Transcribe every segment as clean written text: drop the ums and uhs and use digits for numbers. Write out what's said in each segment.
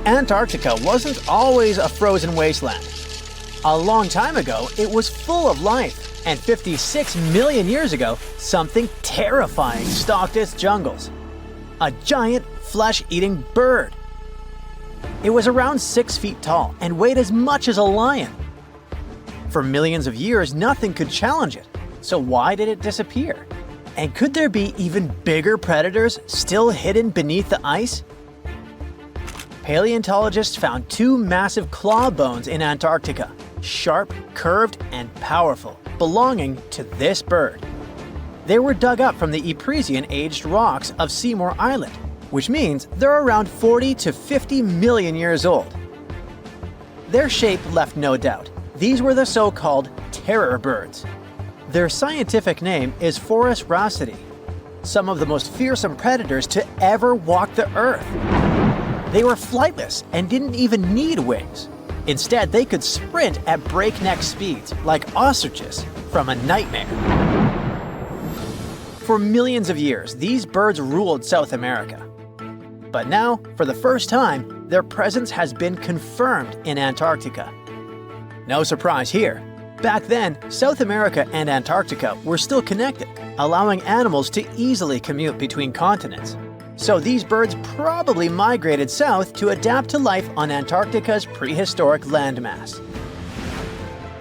Antarctica wasn't always a frozen wasteland. A long time ago, it was full of life, and 56 million years ago, something terrifying stalked its jungles. A giant, flesh-eating bird. It was around 6 feet tall and weighed as much as a lion. For millions of years, nothing could challenge it. So why did it disappear? And could there be even bigger predators still hidden beneath the ice? Paleontologists found 2 massive claw bones in Antarctica, sharp, curved, and powerful, belonging to this bird. They were dug up from the Epresian-aged rocks of Seymour Island, which means they're around 40 to 50 million years old. Their shape left no doubt. These were the so-called terror birds. Their scientific name is Forus raceti, some of the most fearsome predators to ever walk the earth. They were flightless and didn't even need wings. Instead, they could sprint at breakneck speeds, like ostriches from a nightmare. For millions of years, these birds ruled South America. But now, for the first time, their presence has been confirmed in Antarctica. No surprise here. Back then, South America and Antarctica were still connected, allowing animals to easily commute between continents. So these birds probably migrated south to adapt to life on Antarctica's prehistoric landmass.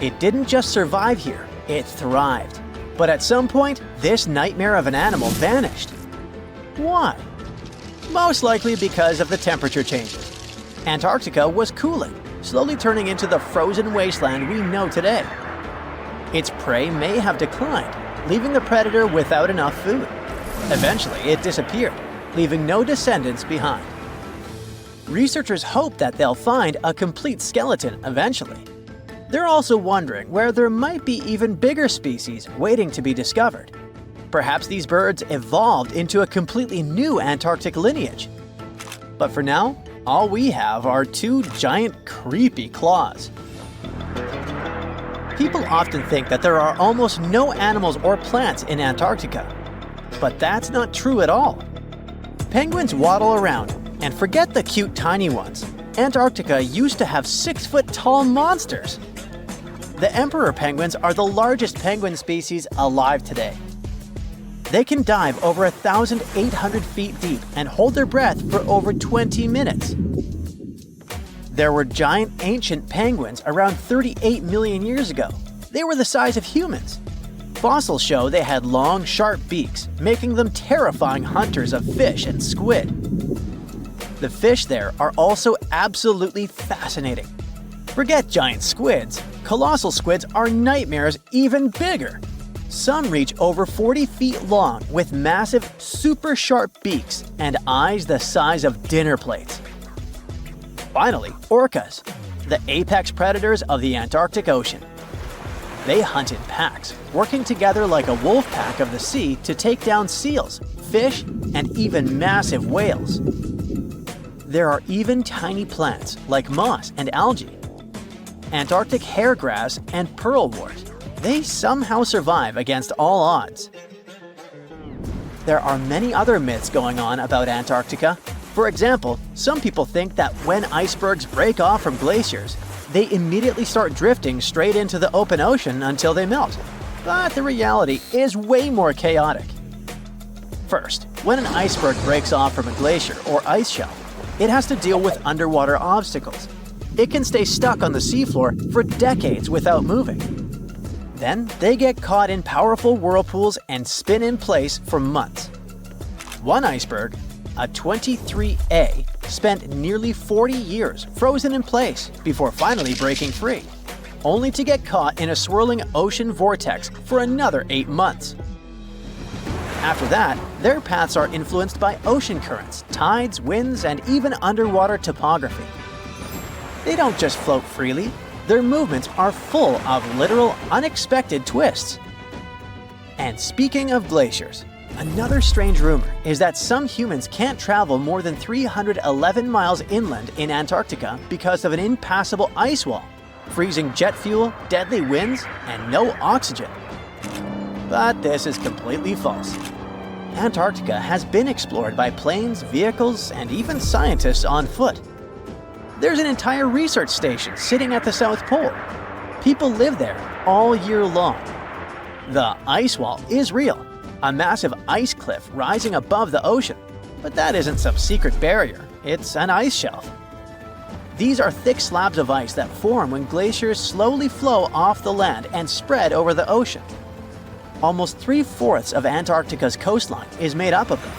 It didn't just survive here, it thrived. But at some point, this nightmare of an animal vanished. Why? Most likely because of the temperature changes. Antarctica was cooling, slowly turning into the frozen wasteland we know today. Its prey may have declined, leaving the predator without enough food. Eventually, it disappeared, leaving no descendants behind. Researchers hope that they'll find a complete skeleton eventually. They're also wondering where there might be even bigger species waiting to be discovered. Perhaps these birds evolved into a completely new Antarctic lineage. But for now, all we have are 2 giant, creepy claws. People often think that there are almost no animals or plants in Antarctica. But that's not true at all. Penguins waddle around, and forget the cute tiny ones. Antarctica used to have 6-foot-tall monsters. The emperor penguins are the largest penguin species alive today. They can dive over 1,800 feet deep and hold their breath for over 20 minutes. There were giant ancient penguins around 38 million years ago. They were the size of humans. Fossils show they had long, sharp beaks, making them terrifying hunters of fish and squid. The fish there are also absolutely fascinating. Forget giant squids. Colossal squids are nightmares even bigger. Some reach over 40 feet long with massive, super sharp beaks and eyes the size of dinner plates. Finally, orcas, the apex predators of the Antarctic Ocean. They hunt in packs, working together like a wolf pack of the sea to take down seals, fish, and even massive whales. There are even tiny plants like moss and algae, Antarctic hairgrass and pearlwort. They somehow survive against all odds. There are many other myths going on about Antarctica. For example, some people think that when icebergs break off from glaciers, they immediately start drifting straight into the open ocean until they melt. But the reality is way more chaotic. First, when an iceberg breaks off from a glacier or ice shelf, it has to deal with underwater obstacles. It can stay stuck on the seafloor for decades without moving. Then, they get caught in powerful whirlpools and spin in place for months. One iceberg, a 23A, spent nearly 40 years frozen in place before finally breaking free, only to get caught in a swirling ocean vortex for another 8 months. After that, their paths are influenced by ocean currents, tides, winds, and even underwater topography. They don't just float freely. Their movements are full of literal, unexpected twists. And speaking of glaciers, another strange rumor is that some humans can't travel more than 311 miles inland in Antarctica because of an impassable ice wall, freezing jet fuel, deadly winds, and no oxygen. But this is completely false. Antarctica has been explored by planes, vehicles, and even scientists on foot. There's an entire research station sitting at the South Pole. People live there all year long. The ice wall is real, a massive ice cliff rising above the ocean. But that isn't some secret barrier, it's an ice shelf. These are thick slabs of ice that form when glaciers slowly flow off the land and spread over the ocean. Almost 3/4 of Antarctica's coastline is made up of them,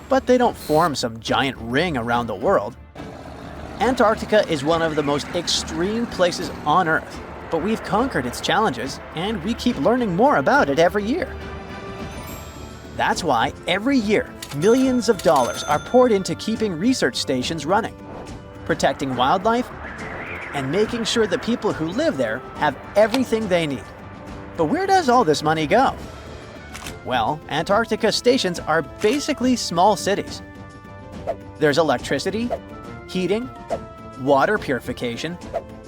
but they don't form some giant ring around the world. Antarctica is one of the most extreme places on Earth, but we've conquered its challenges and we keep learning more about it every year. That's why every year, millions of dollars are poured into keeping research stations running, protecting wildlife, and making sure the people who live there have everything they need. But where does all this money go? Well, Antarctica stations are basically small cities. There's electricity, heating, water purification,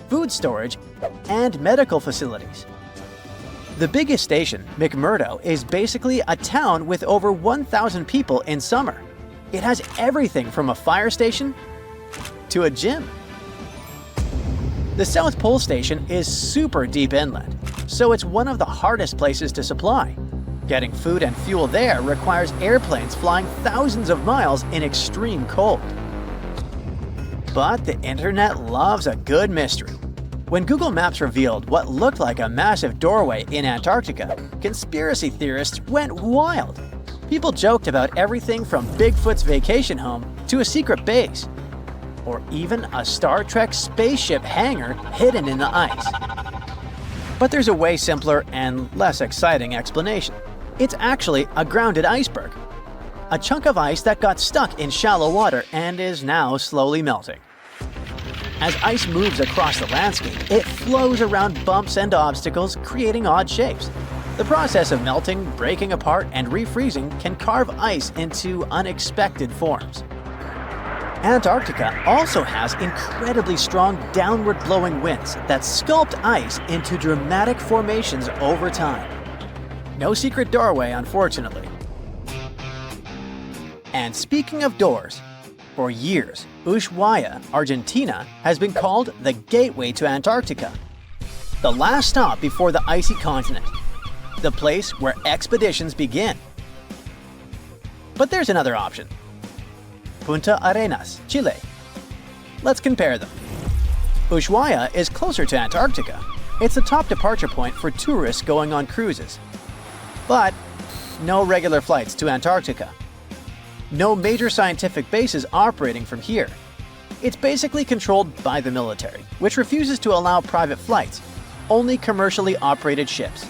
food storage, and medical facilities. The biggest station, McMurdo, is basically a town with over 1,000 people in summer. It has everything from a fire station to a gym. The South Pole Station is super deep inland, so it's one of the hardest places to supply. Getting food and fuel there requires airplanes flying thousands of miles in extreme cold. But the internet loves a good mystery. When Google Maps revealed what looked like a massive doorway in Antarctica, conspiracy theorists went wild. People joked about everything from Bigfoot's vacation home to a secret base, or even a Star Trek spaceship hangar hidden in the ice. But there's a way simpler and less exciting explanation. It's actually a grounded iceberg, a chunk of ice that got stuck in shallow water and is now slowly melting. As ice moves across the landscape, it flows around bumps and obstacles, creating odd shapes. The process of melting, breaking apart, and refreezing can carve ice into unexpected forms. Antarctica also has incredibly strong downward-blowing winds that sculpt ice into dramatic formations over time. No secret doorway, unfortunately. And speaking of doors, for years, Ushuaia, Argentina, has been called the gateway to Antarctica, the last stop before the icy continent, the place where expeditions begin. But there's another option. Punta Arenas, Chile. Let's compare them. Ushuaia is closer to Antarctica. It's the top departure point for tourists going on cruises. But no regular flights to Antarctica. No major scientific bases operating from here. It's basically controlled by the military, which refuses to allow private flights, only commercially operated ships.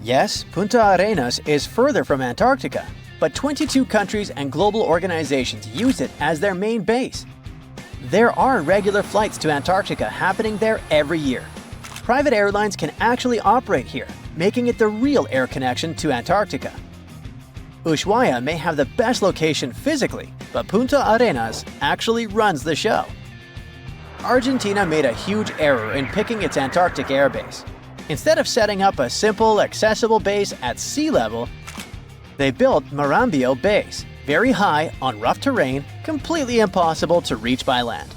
Yes, Punta Arenas is further from Antarctica, but 22 countries and global organizations use it as their main base. There are regular flights to Antarctica happening there every year. Private airlines can actually operate here, making it the real air connection to Antarctica. Ushuaia may have the best location physically, but Punta Arenas actually runs the show. Argentina made a huge error in picking its Antarctic airbase. Instead of setting up a simple, accessible base at sea level, they built Marambio Base, very high, on rough terrain, completely impossible to reach by land.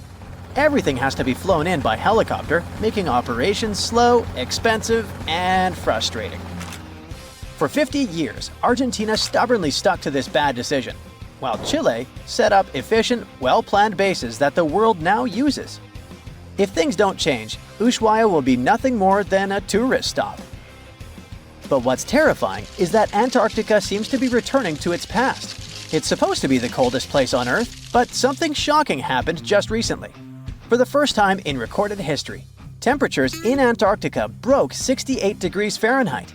Everything has to be flown in by helicopter, making operations slow, expensive, and frustrating. For 50 years, Argentina stubbornly stuck to this bad decision, while Chile set up efficient, well-planned bases that the world now uses. If things don't change, Ushuaia will be nothing more than a tourist stop. But what's terrifying is that Antarctica seems to be returning to its past. It's supposed to be the coldest place on Earth, but something shocking happened just recently. For the first time in recorded history, temperatures in Antarctica broke 68 degrees Fahrenheit.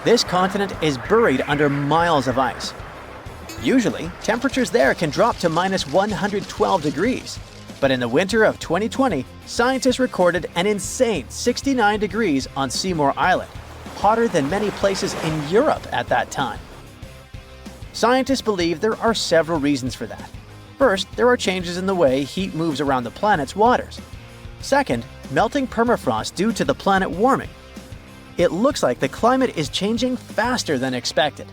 This continent is buried under miles of ice. Usually, temperatures there can drop to minus 112 degrees. But in the winter of 2020, scientists recorded an insane 69 degrees on Seymour Island, hotter than many places in Europe at that time. Scientists believe there are several reasons for that. First, there are changes in the way heat moves around the planet's waters. Second, melting permafrost due to the planet warming. It looks like the climate is changing faster than expected.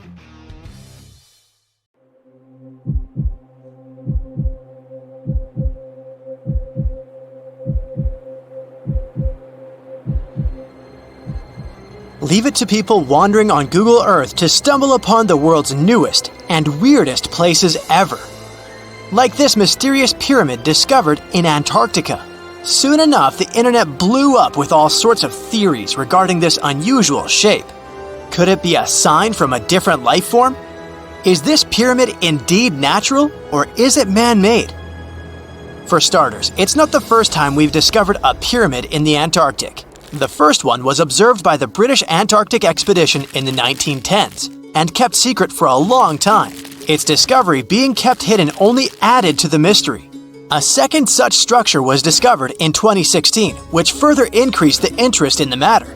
leave it to people wandering on Google Earth to stumble upon the world's newest and weirdest places ever. Like this mysterious pyramid discovered in Antarctica. Soon enough, the internet blew up with all sorts of theories regarding this unusual shape. Could it be a sign from a different life form? Is this pyramid indeed natural, or is it man-made? For starters, it's not the first time we've discovered a pyramid in the Antarctic. The first one was observed by the British Antarctic expedition in the 1910s and kept secret for a long time. Its discovery being kept hidden only added to the mystery. A second such structure was discovered in 2016, which further increased the interest in the matter.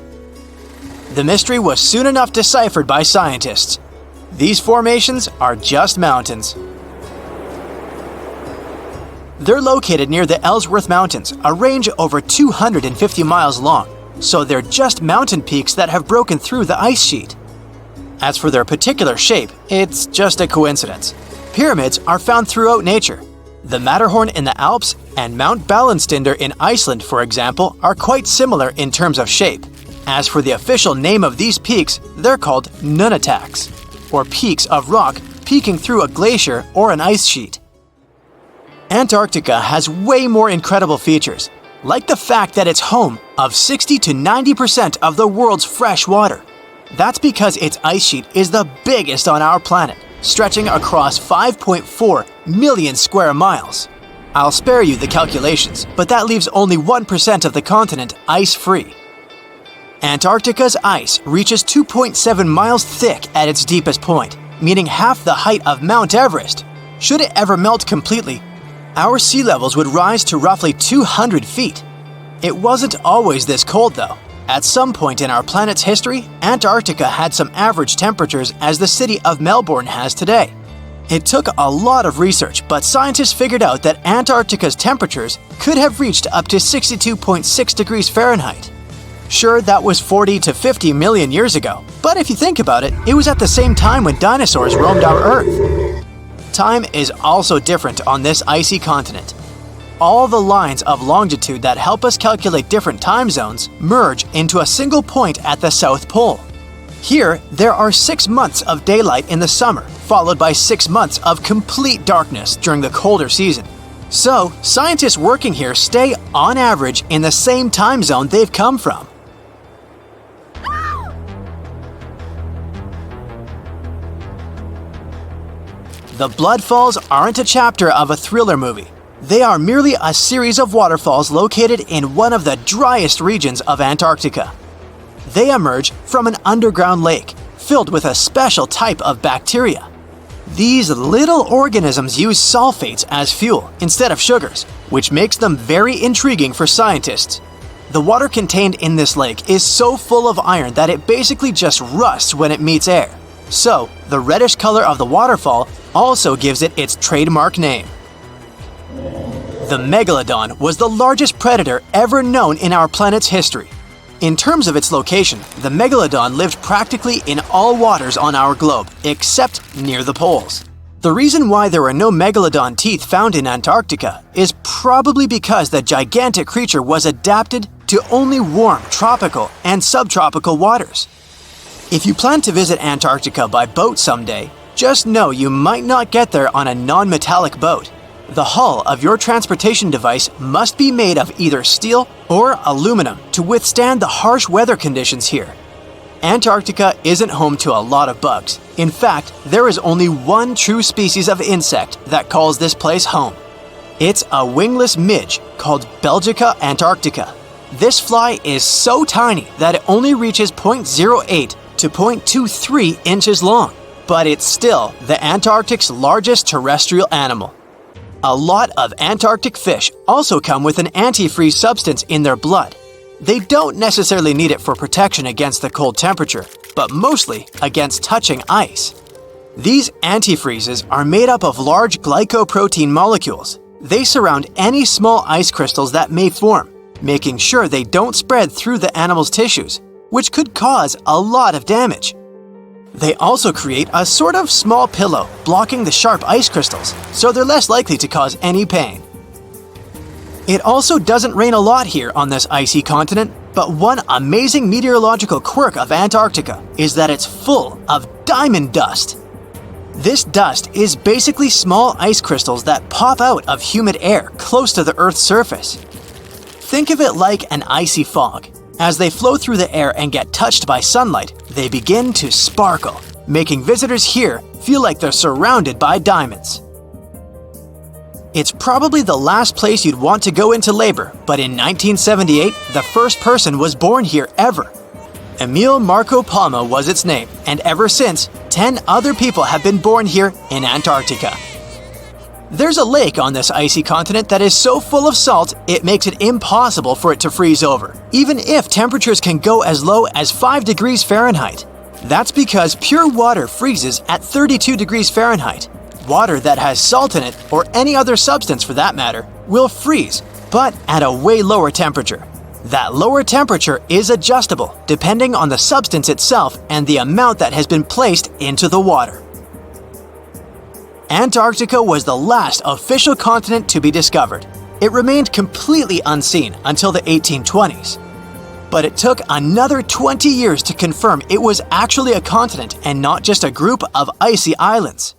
The mystery was soon enough deciphered by scientists. These formations are just mountains. They're located near the Ellsworth Mountains, a range over 250 miles long, so they're just mountain peaks that have broken through the ice sheet. As for their particular shape, it's just a coincidence. Pyramids are found throughout nature. The Matterhorn in the Alps and Mount Ballenstinder in Iceland, for example, are quite similar in terms of shape. As for the official name of these peaks, they're called nunataks, or peaks of rock peeking through a glacier or an ice sheet. Antarctica has way more incredible features, like the fact that it's home of 60 to 90% of the world's fresh water. That's because its ice sheet is the biggest on our planet, stretching across 5.4 million square miles. I'll spare you the calculations, but that leaves only 1% of the continent ice-free. Antarctica's ice reaches 2.7 miles thick at its deepest point, meaning half the height of Mount Everest. Should it ever melt completely, our sea levels would rise to roughly 200 feet. It wasn't always this cold, though. At some point in our planet's history, Antarctica had some average temperatures as the city of Melbourne has today. It took a lot of research, but scientists figured out that Antarctica's temperatures could have reached up to 62.6 degrees Fahrenheit. Sure, that was 40 to 50 million years ago, but if you think about it, it was at the same time when dinosaurs roamed our Earth. Time is also different on this icy continent. All the lines of longitude that help us calculate different time zones merge into a single point at the South Pole. Here, there are 6 months of daylight in the summer, followed by 6 months of complete darkness during the colder season. So, scientists working here stay, on average, in the same time zone they've come from. The Blood Falls aren't a chapter of a thriller movie. They are merely a series of waterfalls located in one of the driest regions of Antarctica. They emerge from an underground lake filled with a special type of bacteria. These little organisms use sulfates as fuel instead of sugars, which makes them very intriguing for scientists. The water contained in this lake is so full of iron that it basically just rusts when it meets air. So, the reddish color of the waterfall also gives it its trademark name. The megalodon was the largest predator ever known in our planet's history. In terms of its location, the megalodon lived practically in all waters on our globe, except near the poles. The reason why there were no megalodon teeth found in Antarctica is probably because the gigantic creature was adapted to only warm tropical and subtropical waters. If you plan to visit Antarctica by boat someday, just know you might not get there on a non-metallic boat. The hull of your transportation device must be made of either steel or aluminum to withstand the harsh weather conditions here. Antarctica isn't home to a lot of bugs. In fact, there is only one true species of insect that calls this place home. It's a wingless midge called Belgica antarctica. This fly is so tiny that it only reaches 0.08 to 0.23 inches long, but it's still the Antarctic's largest terrestrial animal. A lot of Antarctic fish also come with an antifreeze substance in their blood. They don't necessarily need it for protection against the cold temperature, but mostly against touching ice. These antifreezes are made up of large glycoprotein molecules. They surround any small ice crystals that may form, making sure they don't spread through the animal's tissues, which could cause a lot of damage. They also create a sort of small pillow blocking the sharp ice crystals, so they're less likely to cause any pain. It also doesn't rain a lot here on this icy continent, But one amazing meteorological quirk of Antarctica is that it's full of diamond dust. This dust is basically small ice crystals that pop out of humid air close to the Earth's surface. Think of it like an icy fog. As they flow through the air and get touched by sunlight, they begin to sparkle, making visitors here feel like they're surrounded by diamonds. It's probably the last place you'd want to go into labor, but in 1978, the first person was born here ever. Emil Marco Palma was its name, and ever since, 10 other people have been born here in Antarctica. There's a lake on this icy continent that is so full of salt, it makes it impossible for it to freeze over, even if temperatures can go as low as 5 degrees Fahrenheit. That's because pure water freezes at 32 degrees Fahrenheit. Water that has salt in it, or any other substance for that matter, will freeze, but at a way lower temperature. That lower temperature is adjustable depending on the substance itself and the amount that has been placed into the water. Antarctica was the last official continent to be discovered. It remained completely unseen until the 1820s. But it took another 20 years to confirm it was actually a continent and not just a group of icy islands.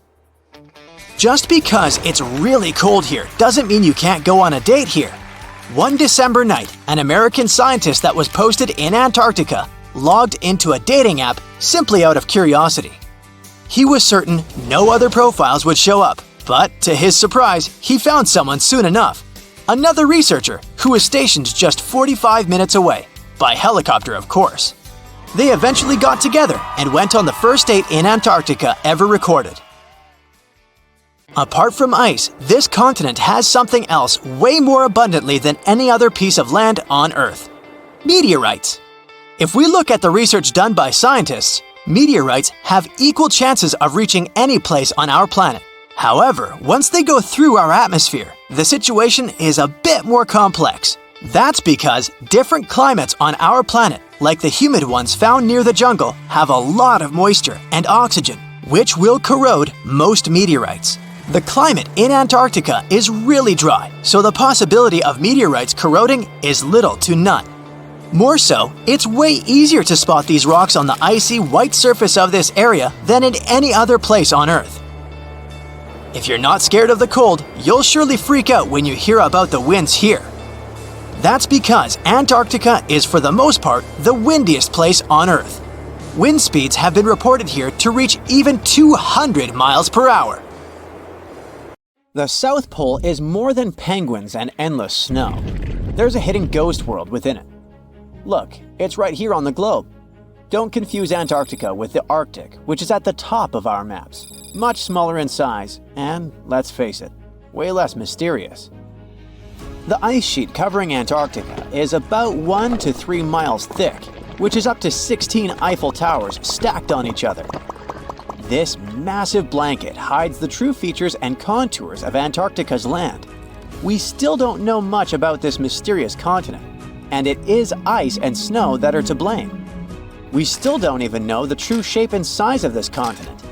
Just because it's really cold here doesn't mean you can't go on a date here. One December night, an American scientist that was posted in Antarctica logged into a dating app simply out of curiosity. He was certain no other profiles would show up, but to his surprise, he found someone soon enough. Another researcher who was stationed just 45 minutes away, by helicopter of course. They eventually got together and went on the first date in Antarctica ever recorded. Apart from ice, this continent has something else way more abundantly than any other piece of land on Earth: meteorites. If we look at the research done by scientists, meteorites have equal chances of reaching any place on our planet. However, once they go through our atmosphere, the situation is a bit more complex. That's because different climates on our planet, like the humid ones found near the jungle, have a lot of moisture and oxygen, which will corrode most meteorites. The climate in Antarctica is really dry, so the possibility of meteorites corroding is little to none. More so, it's way easier to spot these rocks on the icy white surface of this area than in any other place on Earth. If you're not scared of the cold, you'll surely freak out when you hear about the winds here. That's because Antarctica is for the most part the windiest place on Earth. Wind speeds have been reported here to reach even 200 miles per hour. The South Pole is more than penguins and endless snow. There's a hidden ghost world within it. Look, it's right here on the globe. Don't confuse Antarctica with the Arctic, which is at the top of our maps. Much smaller in size, and let's face it, way less mysterious. The ice sheet covering Antarctica is about 1 to 3 miles thick, which is up to 16 Eiffel Towers stacked on each other. This massive blanket hides the true features and contours of Antarctica's land. We still don't know much about this mysterious continent, and it is ice and snow that are to blame. We still don't even know the true shape and size of this continent.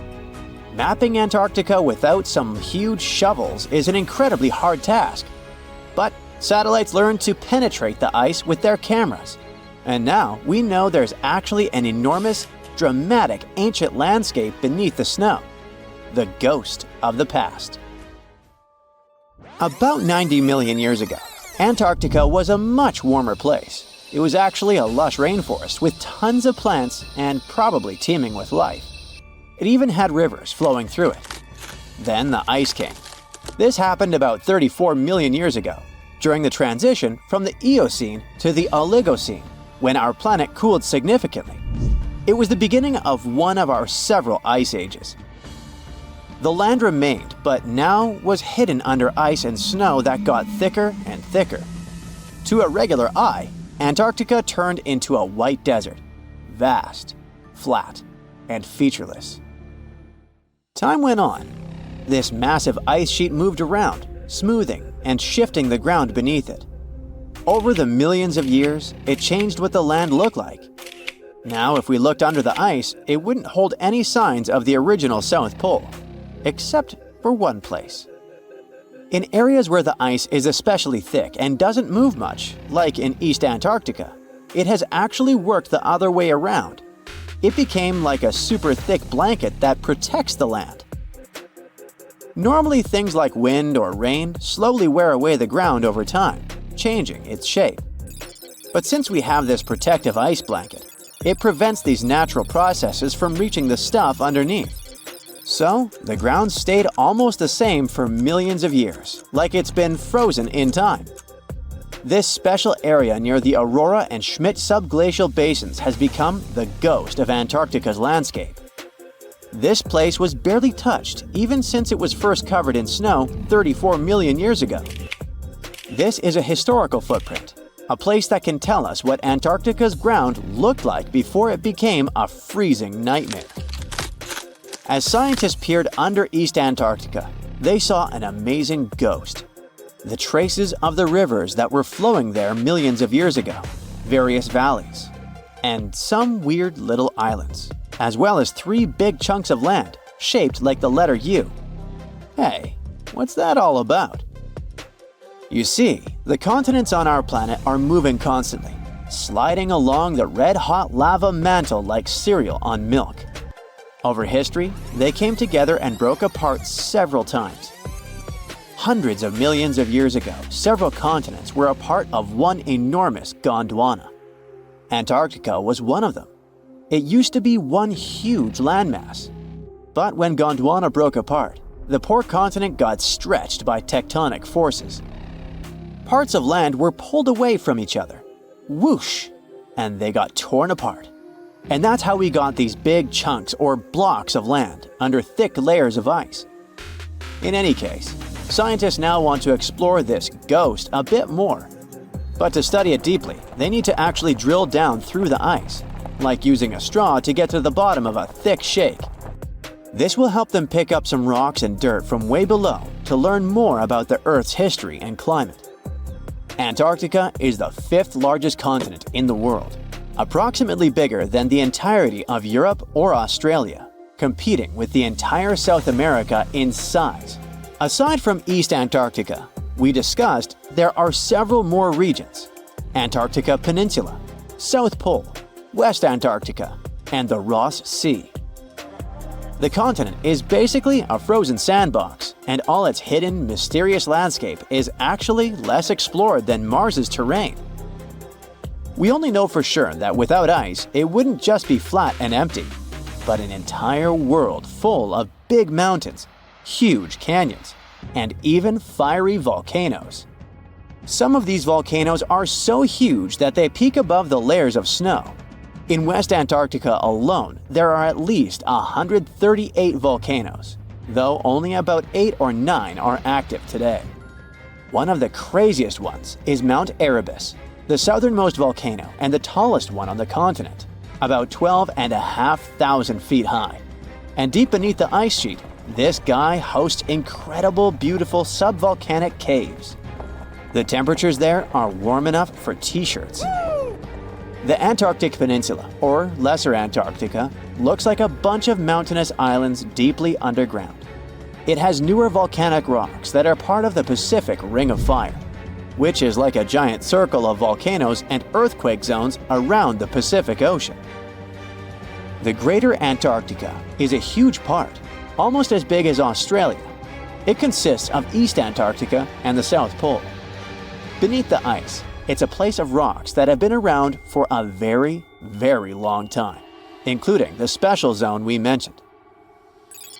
Mapping Antarctica without some huge shovels is an incredibly hard task. But satellites learn to penetrate the ice with their cameras. And now we know there's actually an enormous, dramatic ancient landscape beneath the snow. The ghost of the past. About 90 million years ago, Antarctica was a much warmer place. It was actually a lush rainforest with tons of plants and probably teeming with life. It even had rivers flowing through it. Then the ice came. This happened about 34 million years ago, during the transition from the Eocene to the Oligocene, when our planet cooled significantly. It was the beginning of one of our several ice ages. The land remained, but now was hidden under ice and snow that got thicker and thicker. To a regular eye, Antarctica turned into a white desert, vast, flat, and featureless. Time went on. This massive ice sheet moved around, smoothing and shifting the ground beneath it. Over the millions of years, it changed what the land looked like. Now, if we looked under the ice, it wouldn't hold any signs of the original South Pole, except for one place. In areas where the ice is especially thick and doesn't move much, like in East Antarctica, it has actually worked the other way around. It became like a super thick blanket that protects the land. Normally, things like wind or rain slowly wear away the ground over time, changing its shape. But since we have this protective ice blanket, it prevents these natural processes from reaching the stuff underneath. So, the ground stayed almost the same for millions of years, like it's been frozen in time. This special area near the Aurora and Schmidt subglacial basins has become the ghost of Antarctica's landscape. This place was barely touched even since it was first covered in snow 34 million years ago. This is a historical footprint, a place that can tell us what Antarctica's ground looked like before it became a freezing nightmare. As scientists peered under East Antarctica, they saw an amazing ghost. The traces of the rivers that were flowing there millions of years ago, various valleys, and some weird little islands, as well as 3 big chunks of land shaped like the letter U. Hey, what's that all about? You see, the continents on our planet are moving constantly, sliding along the red-hot lava mantle like cereal on milk. Over history, they came together and broke apart several times. Hundreds of millions of years ago, several continents were a part of one enormous Gondwana. Antarctica was one of them. It used to be one huge landmass. But when Gondwana broke apart, the poor continent got stretched by tectonic forces. Parts of land were pulled away from each other. Whoosh! And they got torn apart. And that's how we got these big chunks or blocks of land under thick layers of ice. In any case, scientists now want to explore this ghost a bit more. But to study it deeply, they need to actually drill down through the ice, like using a straw to get to the bottom of a thick shake. This will help them pick up some rocks and dirt from way below to learn more about the Earth's history and climate. Antarctica is the 5th largest continent in the world, approximately bigger than the entirety of Europe or Australia, competing with the entire South America in size. Aside from East Antarctica, we discussed there are several more regions: Antarctica Peninsula, South Pole, West Antarctica, and the Ross Sea. The continent is basically a frozen sandbox, and all its hidden, mysterious landscape is actually less explored than Mars's terrain. We only know for sure that without ice, it wouldn't just be flat and empty, but an entire world full of big mountains, huge canyons, and even fiery volcanoes. Some of these volcanoes are so huge that they peak above the layers of snow. In West Antarctica alone, there are at least 138 volcanoes, though only about 8 or 9 are active today. One of the craziest ones is Mount Erebus, the southernmost volcano and the tallest one on the continent, about 12,500 feet high. And deep beneath the ice sheet, this guy hosts incredible, beautiful subvolcanic caves. The temperatures there are warm enough for t-shirts. The Antarctic Peninsula, or Lesser Antarctica, looks like a bunch of mountainous islands deeply underground. It has newer volcanic rocks that are part of the Pacific Ring of Fire, which is like a giant circle of volcanoes and earthquake zones around the Pacific Ocean. The Greater Antarctica is a huge part, almost as big as Australia. It consists of East Antarctica and the South Pole. Beneath the ice, it's a place of rocks that have been around for a very, very long time, including the special zone we mentioned.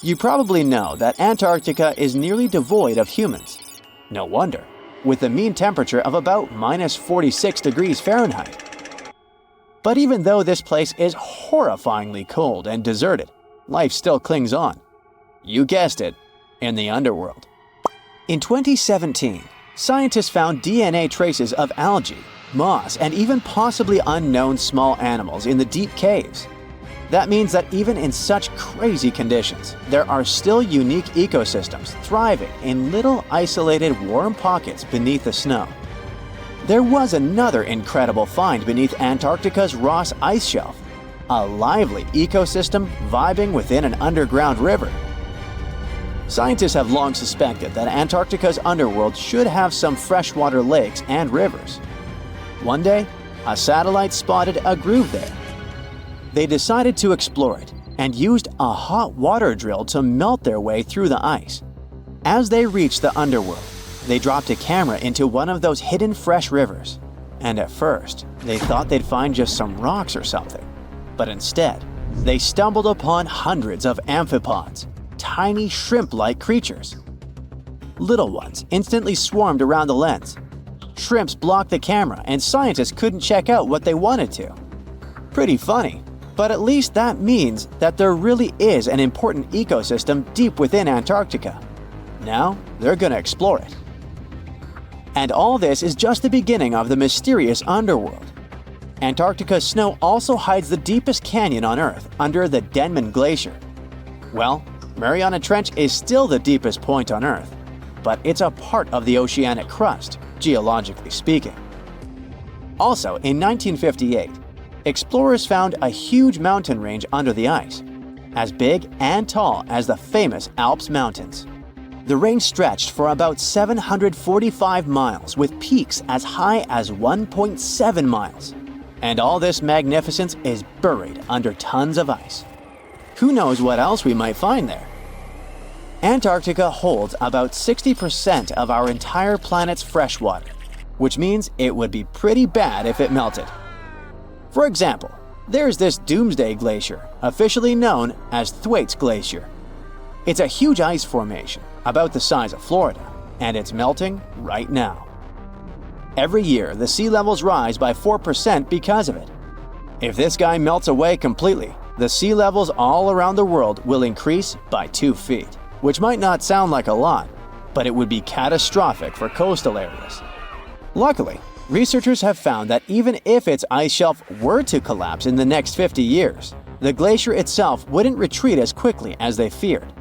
You probably know that Antarctica is nearly devoid of humans. No wonder, with a mean temperature of about -46 degrees Fahrenheit. But even though this place is horrifyingly cold and deserted, life still clings on. You guessed it, in the underworld. In 2017, scientists found DNA traces of algae, moss, and even possibly unknown small animals in the deep caves. That means that even in such crazy conditions, there are still unique ecosystems thriving in little isolated warm pockets beneath the snow. There was another incredible find beneath Antarctica's Ross Ice Shelf, a lively ecosystem vibing within an underground river. Scientists have long suspected that Antarctica's underworld should have some freshwater lakes and rivers. One day, a satellite spotted a groove there. They decided to explore it and used a hot water drill to melt their way through the ice. As they reached the underworld, they dropped a camera into one of those hidden fresh rivers. And at first, they thought they'd find just some rocks or something. But instead, they stumbled upon hundreds of amphipods, tiny shrimp-like creatures. Little ones instantly swarmed around the lens. Shrimps blocked the camera and scientists couldn't check out what they wanted to. Pretty funny, but at least that means that there really is an important ecosystem deep within Antarctica. Now, they're gonna explore it. And all this is just the beginning of the mysterious underworld. Antarctica's snow also hides the deepest canyon on Earth under the Denman Glacier. Well, Mariana Trench is still the deepest point on Earth, but it's a part of the oceanic crust, geologically speaking. Also, in 1958, explorers found a huge mountain range under the ice, as big and tall as the famous Alps Mountains. The range stretched for about 745 miles with peaks as high as 1.7 miles. And all this magnificence is buried under tons of ice. Who knows what else we might find there? Antarctica holds about 60% of our entire planet's fresh water, which means it would be pretty bad if it melted. For example, there's this Doomsday Glacier, officially known as Thwaites Glacier. It's a huge ice formation, about the size of Florida, and it's melting right now. Every year, the sea levels rise by 4% because of it. If this guy melts away completely, the sea levels all around the world will increase by 2 feet, which might not sound like a lot, but it would be catastrophic for coastal areas. Luckily, researchers have found that even if its ice shelf were to collapse in the next 50 years, the glacier itself wouldn't retreat as quickly as they feared.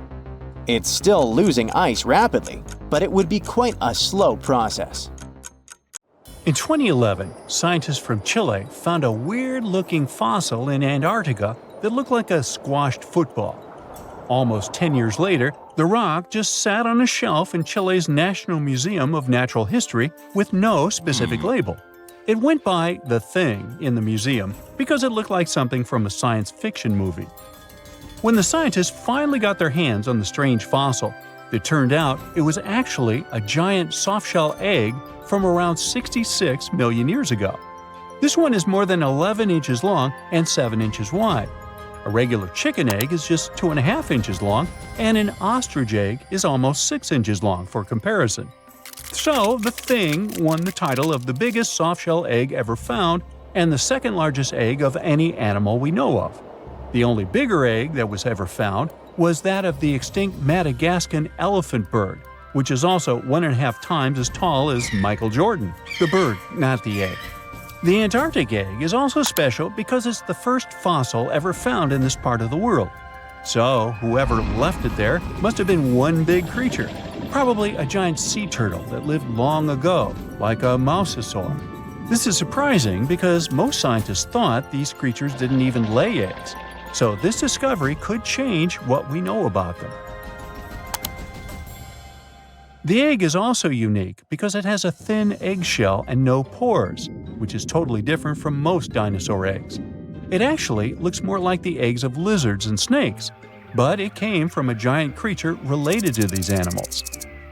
It's still losing ice rapidly, but it would be quite a slow process. In 2011, scientists from Chile found a weird-looking fossil in Antarctica that looked like a squashed football. Almost 10 years later, the rock just sat on a shelf in Chile's National Museum of Natural History with no specific label. It went by The Thing in the museum because it looked like something from a science fiction movie. When the scientists finally got their hands on the strange fossil, it turned out it was actually a giant softshell egg from around 66 million years ago. This one is more than 11 inches long and 7 inches wide. A regular chicken egg is just 2.5 inches long, and an ostrich egg is almost 6 inches long for comparison. So, the Thing won the title of the biggest softshell egg ever found and the second largest egg of any animal we know of. The only bigger egg that was ever found was that of the extinct Madagascan elephant bird, which is also 1.5 times as tall as Michael Jordan. The bird, not the egg. The Antarctic egg is also special because it's the first fossil ever found in this part of the world. So, whoever left it there must have been one big creature, probably a giant sea turtle that lived long ago, like a mosasaur. This is surprising because most scientists thought these creatures didn't even lay eggs. So this discovery could change what we know about them. The egg is also unique because it has a thin eggshell and no pores, which is totally different from most dinosaur eggs. It actually looks more like the eggs of lizards and snakes, but it came from a giant creature related to these animals.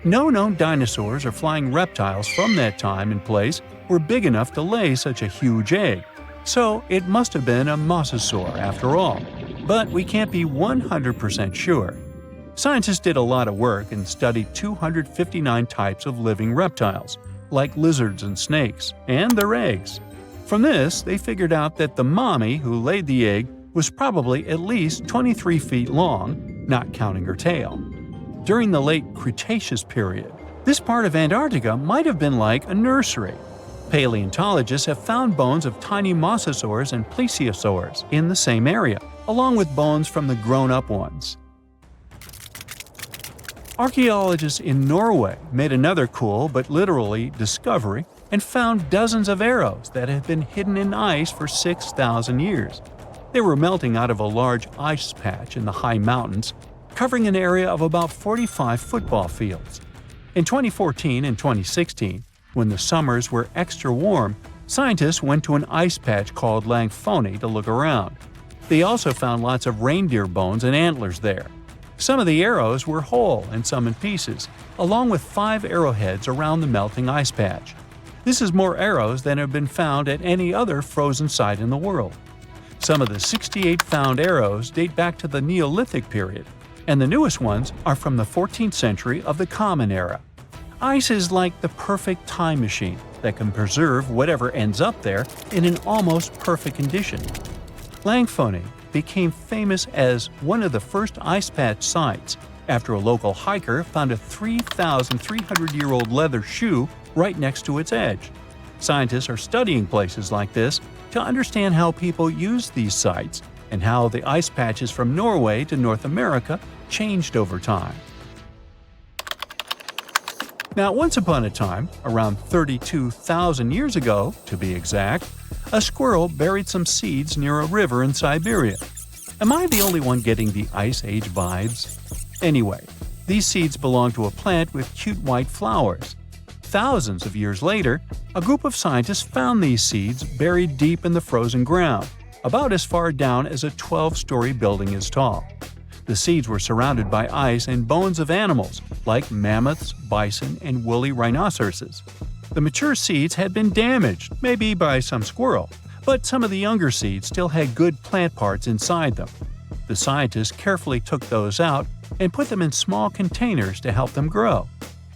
No known dinosaurs or flying reptiles from that time and place were big enough to lay such a huge egg, so it must have been a mosasaur after all. But we can't be 100% sure. Scientists did a lot of work and studied 259 types of living reptiles, like lizards and snakes, and their eggs. From this, they figured out that the mommy who laid the egg was probably at least 23 feet long, not counting her tail. During the late Cretaceous period, this part of Antarctica might have been like a nursery. Paleontologists have found bones of tiny mosasaurs and plesiosaurs in the same area, along with bones from the grown-up ones. Archaeologists in Norway made another cool but literally discovery and found dozens of arrows that had been hidden in ice for 6,000 years. They were melting out of a large ice patch in the high mountains, covering an area of about 45 football fields. In 2014 and 2016, when the summers were extra warm, Scientists went to an ice patch called Langfoni to look around. They also found lots of reindeer bones and antlers there. Some of the arrows were whole and some in pieces, along with 5 arrowheads around the melting ice patch. This is more arrows than have been found at any other frozen site in the world. Some of the 68 found arrows date back to the Neolithic period, and the newest ones are from the 14th century of the Common Era. Ice is like the perfect time machine that can preserve whatever ends up there in an almost perfect condition. Langfoni became famous as one of the first ice patch sites after a local hiker found a 3,300-year-old leather shoe right next to its edge. Scientists are studying places like this to understand how people use these sites and how the ice patches from Norway to North America changed over time. Now, once upon a time, around 32,000 years ago, to be exact, a squirrel buried some seeds near a river in Siberia. Am I the only one getting the Ice Age vibes? Anyway, these seeds belong to a plant with cute white flowers. Thousands of years later, a group of scientists found these seeds buried deep in the frozen ground, about as far down as a 12-story building is tall. The seeds were surrounded by ice and bones of animals, like mammoths, bison, and woolly rhinoceroses. The mature seeds had been damaged, maybe by some squirrel, but some of the younger seeds still had good plant parts inside them. The scientists carefully took those out and put them in small containers to help them grow.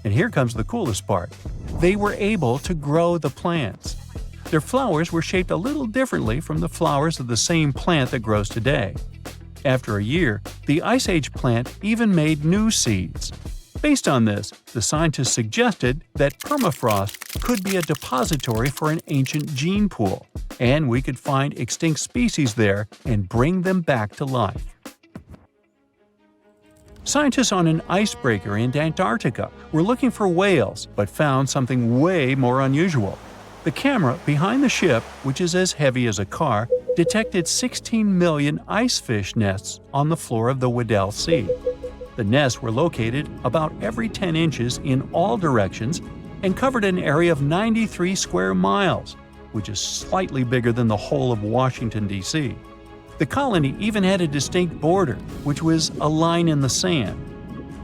And here comes the coolest part. They were able to grow the plants. Their flowers were shaped a little differently from the flowers of the same plant that grows today. After a year, the Ice Age plant even made new seeds. Based on this, the scientists suggested that permafrost could be a depository for an ancient gene pool, and we could find extinct species there and bring them back to life. Scientists on an icebreaker in Antarctica were looking for whales, but found something way more unusual. The camera behind the ship, which is as heavy as a car, detected 16 million icefish nests on the floor of the Weddell Sea. The nests were located about every 10 inches in all directions and covered an area of 93 square miles, which is slightly bigger than the whole of Washington, D.C. The colony even had a distinct border, which was a line in the sand.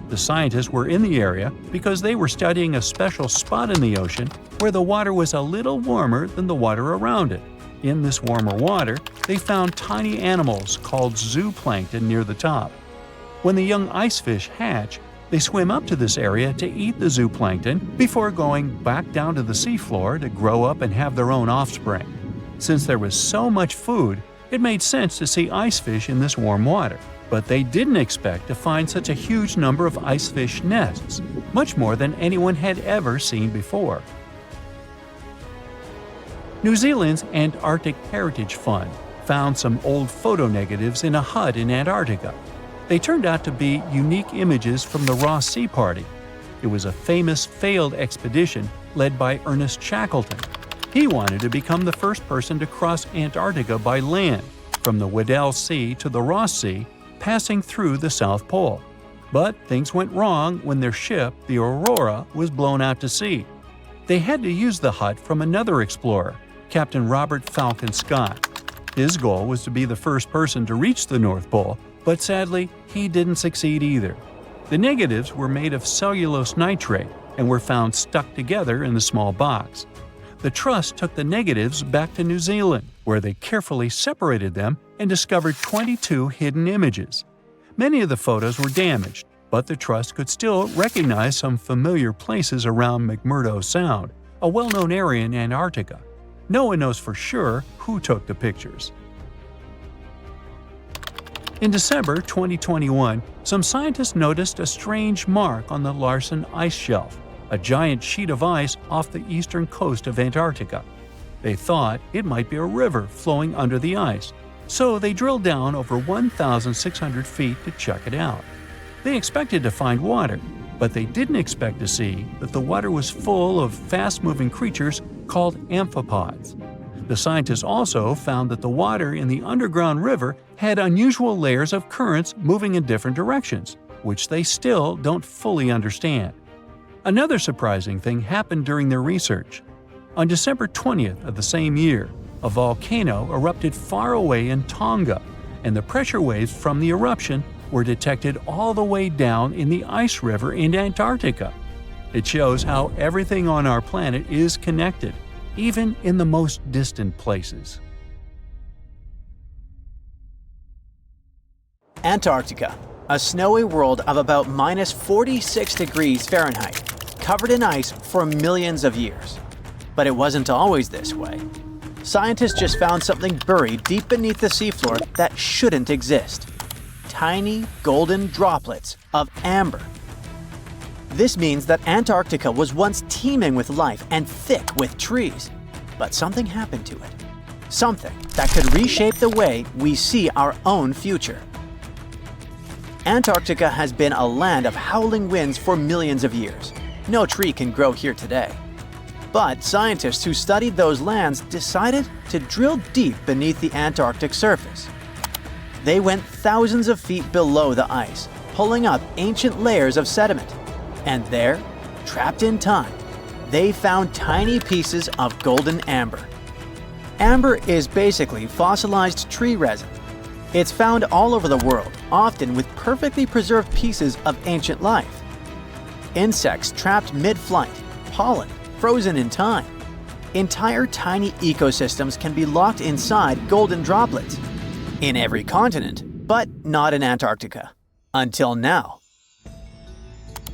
The scientists were in the area because they were studying a special spot in the ocean where the water was a little warmer than the water around it. In this warmer water, they found tiny animals called zooplankton near the top. When the young icefish hatch, they swim up to this area to eat the zooplankton before going back down to the seafloor to grow up and have their own offspring. Since there was so much food, it made sense to see icefish in this warm water. But they didn't expect to find such a huge number of icefish nests, much more than anyone had ever seen before. New Zealand's Antarctic Heritage Fund found some old photo negatives in a hut in Antarctica. They turned out to be unique images from the Ross Sea Party. It was a famous failed expedition led by Ernest Shackleton. He wanted to become the first person to cross Antarctica by land, from the Weddell Sea to the Ross Sea, passing through the South Pole. But things went wrong when their ship, the Aurora, was blown out to sea. They had to use the hut from another explorer, Captain Robert Falcon Scott. His goal was to be the first person to reach the North Pole, but sadly, he didn't succeed either. The negatives were made of cellulose nitrate and were found stuck together in the small box. The Trust took the negatives back to New Zealand, where they carefully separated them and discovered 22 hidden images. Many of the photos were damaged, but the Trust could still recognize some familiar places around McMurdo Sound, a well-known area in Antarctica. No one knows for sure who took the pictures. In December 2021, some scientists noticed a strange mark on the Larsen Ice Shelf, a giant sheet of ice off the eastern coast of Antarctica. They thought it might be a river flowing under the ice, so they drilled down over 1,600 feet to check it out. They expected to find water, but they didn't expect to see that the water was full of fast-moving creatures called amphipods. The scientists also found that the water in the underground river had unusual layers of currents moving in different directions, which they still don't fully understand. Another surprising thing happened during their research. On December 20th of the same year, a volcano erupted far away in Tonga, and the pressure waves from the eruption were detected all the way down in the ice river in Antarctica. It shows how everything on our planet is connected, even in the most distant places. Antarctica, a snowy world of about minus 46 degrees Fahrenheit, covered in ice for millions of years. But it wasn't always this way. Scientists just found something buried deep beneath the seafloor that shouldn't exist. Tiny golden droplets of amber. This means that Antarctica was once teeming with life and thick with trees. But something happened to it. Something that could reshape the way we see our own future. Antarctica has been a land of howling winds for millions of years. No tree can grow here today. But scientists who studied those lands decided to drill deep beneath the Antarctic surface. They went thousands of feet below the ice, pulling up ancient layers of sediment. And there, trapped in time, they found tiny pieces of golden amber. Amber is basically fossilized tree resin. It's found all over the world, often with perfectly preserved pieces of ancient life. Insects trapped mid-flight, pollen frozen in time. Entire tiny ecosystems can be locked inside golden droplets. In every continent, but not in Antarctica. Until now.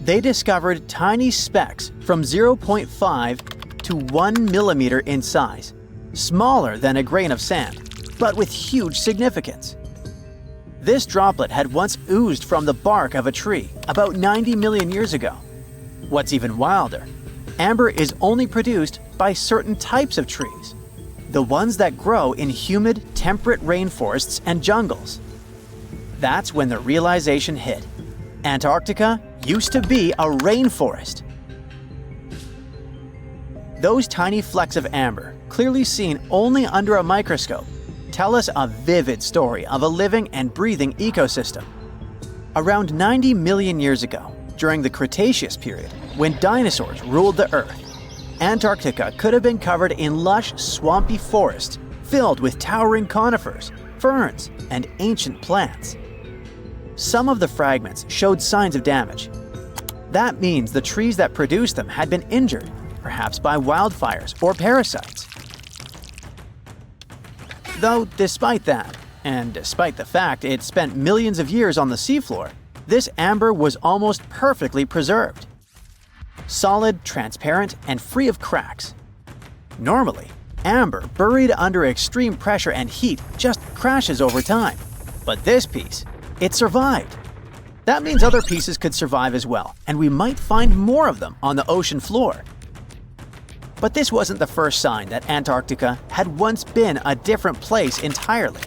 They discovered tiny specks from 0.5 to 1 millimeter in size, smaller than a grain of sand, but with huge significance. This droplet had once oozed from the bark of a tree about 90 million years ago. What's even wilder, amber is only produced by certain types of trees, the ones that grow in humid, temperate rainforests and jungles. That's when the realization hit. Antarctica used to be a rainforest. Those tiny flecks of amber, clearly seen only under a microscope, tell us a vivid story of a living and breathing ecosystem. Around 90 million years ago, during the Cretaceous period, when dinosaurs ruled the Earth, Antarctica could have been covered in lush, swampy forests filled with towering conifers, ferns, and ancient plants. Some of the fragments showed signs of damage. That means the trees that produced them had been injured, perhaps by wildfires or parasites. Though despite that, and despite the fact it spent millions of years on the seafloor, this amber was almost perfectly preserved. Solid, transparent, and free of cracks. Normally, amber buried under extreme pressure and heat just crashes over time. But this piece, it survived. That means other pieces could survive as well, and we might find more of them on the ocean floor. But this wasn't the first sign that Antarctica had once been a different place entirely.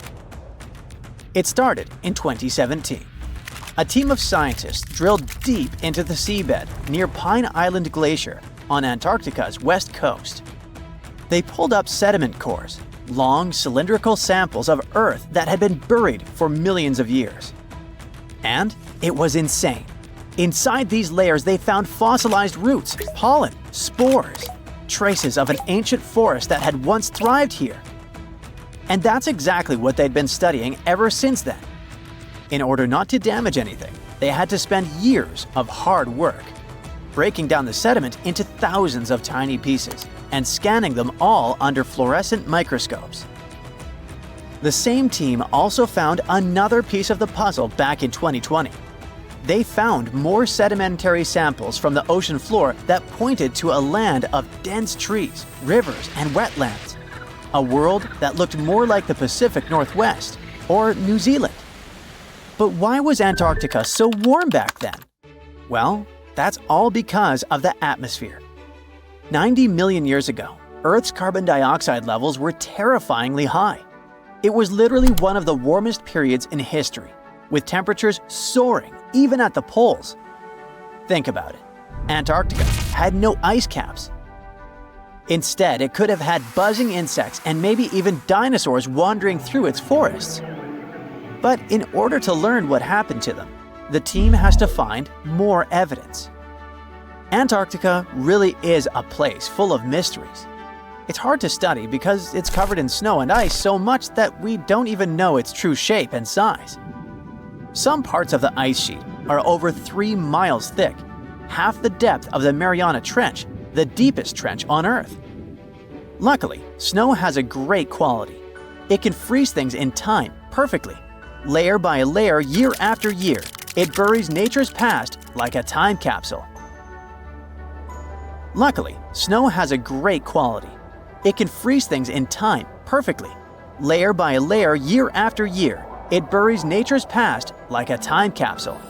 It started in 2017. A team of scientists drilled deep into the seabed near Pine Island Glacier on Antarctica's west coast. They pulled up sediment cores, long cylindrical samples of Earth that had been buried for millions of years. And it was insane. Inside these layers they found fossilized roots, pollen, spores, traces of an ancient forest that had once thrived here. And that's exactly what they'd been studying ever since then. In order not to damage anything, they had to spend years of hard work, breaking down the sediment into thousands of tiny pieces and scanning them all under fluorescent microscopes. The same team also found another piece of the puzzle back in 2020. They found more sedimentary samples from the ocean floor that pointed to a land of dense trees, rivers, and wetlands. A world that looked more like the Pacific Northwest or New Zealand. But why was Antarctica so warm back then? Well, that's all because of the atmosphere. 90 million years ago, Earth's carbon dioxide levels were terrifyingly high. It was literally one of the warmest periods in history, with temperatures soaring even at the poles. Think about it. Antarctica had no ice caps. Instead, it could have had buzzing insects and maybe even dinosaurs wandering through its forests. But in order to learn what happened to them, the team has to find more evidence. Antarctica really is a place full of mysteries. It's hard to study because it's covered in snow and ice so much that we don't even know its true shape and size. Some parts of the ice sheet are over 3 miles thick, half the depth of the Mariana Trench, the deepest trench on Earth. Luckily, snow has a great quality. It can freeze things in time perfectly. Layer by layer, year after year, it buries nature's past like a time capsule. Luckily, snow has a great quality. It can freeze things in time perfectly. Layer by layer, year after year, it buries nature's past like a time capsule.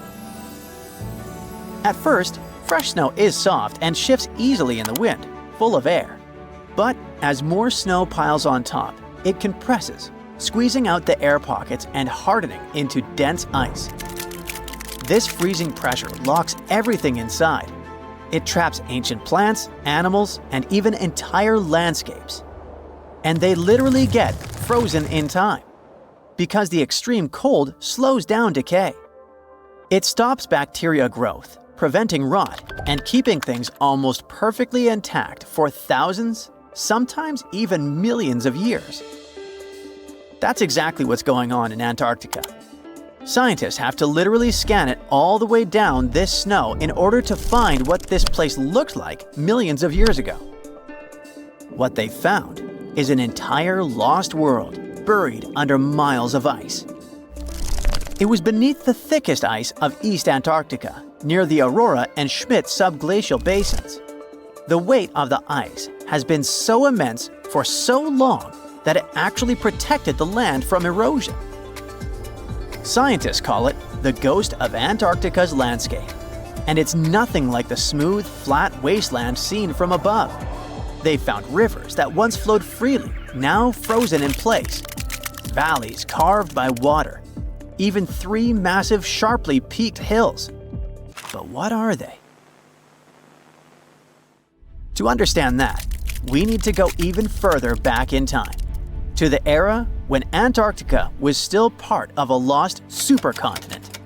At first, fresh snow is soft and shifts easily in the wind, full of air. But as more snow piles on top, it compresses, squeezing out the air pockets and hardening into dense ice. This freezing pressure locks everything inside. It traps ancient plants, animals, and even entire landscapes. And they literally get frozen in time, because the extreme cold slows down decay. It stops bacteria growth, preventing rot, and keeping things almost perfectly intact for thousands, sometimes even millions of years. That's exactly what's going on in Antarctica. Scientists have to literally scan it all the way down this snow in order to find what this place looked like millions of years ago. What they found is an entire lost world buried under miles of ice. It was beneath the thickest ice of East Antarctica, near the Aurora and Schmidt subglacial basins. The weight of the ice has been so immense for so long that it actually protected the land from erosion. Scientists call it the ghost of Antarctica's landscape, and it's nothing like the smooth, flat wasteland seen from above. They found rivers that once flowed freely, now frozen in place, valleys carved by water, even 3 massive, sharply peaked hills. But what are they? To understand that, we need to go even further back in time, to the era when Antarctica was still part of a lost supercontinent.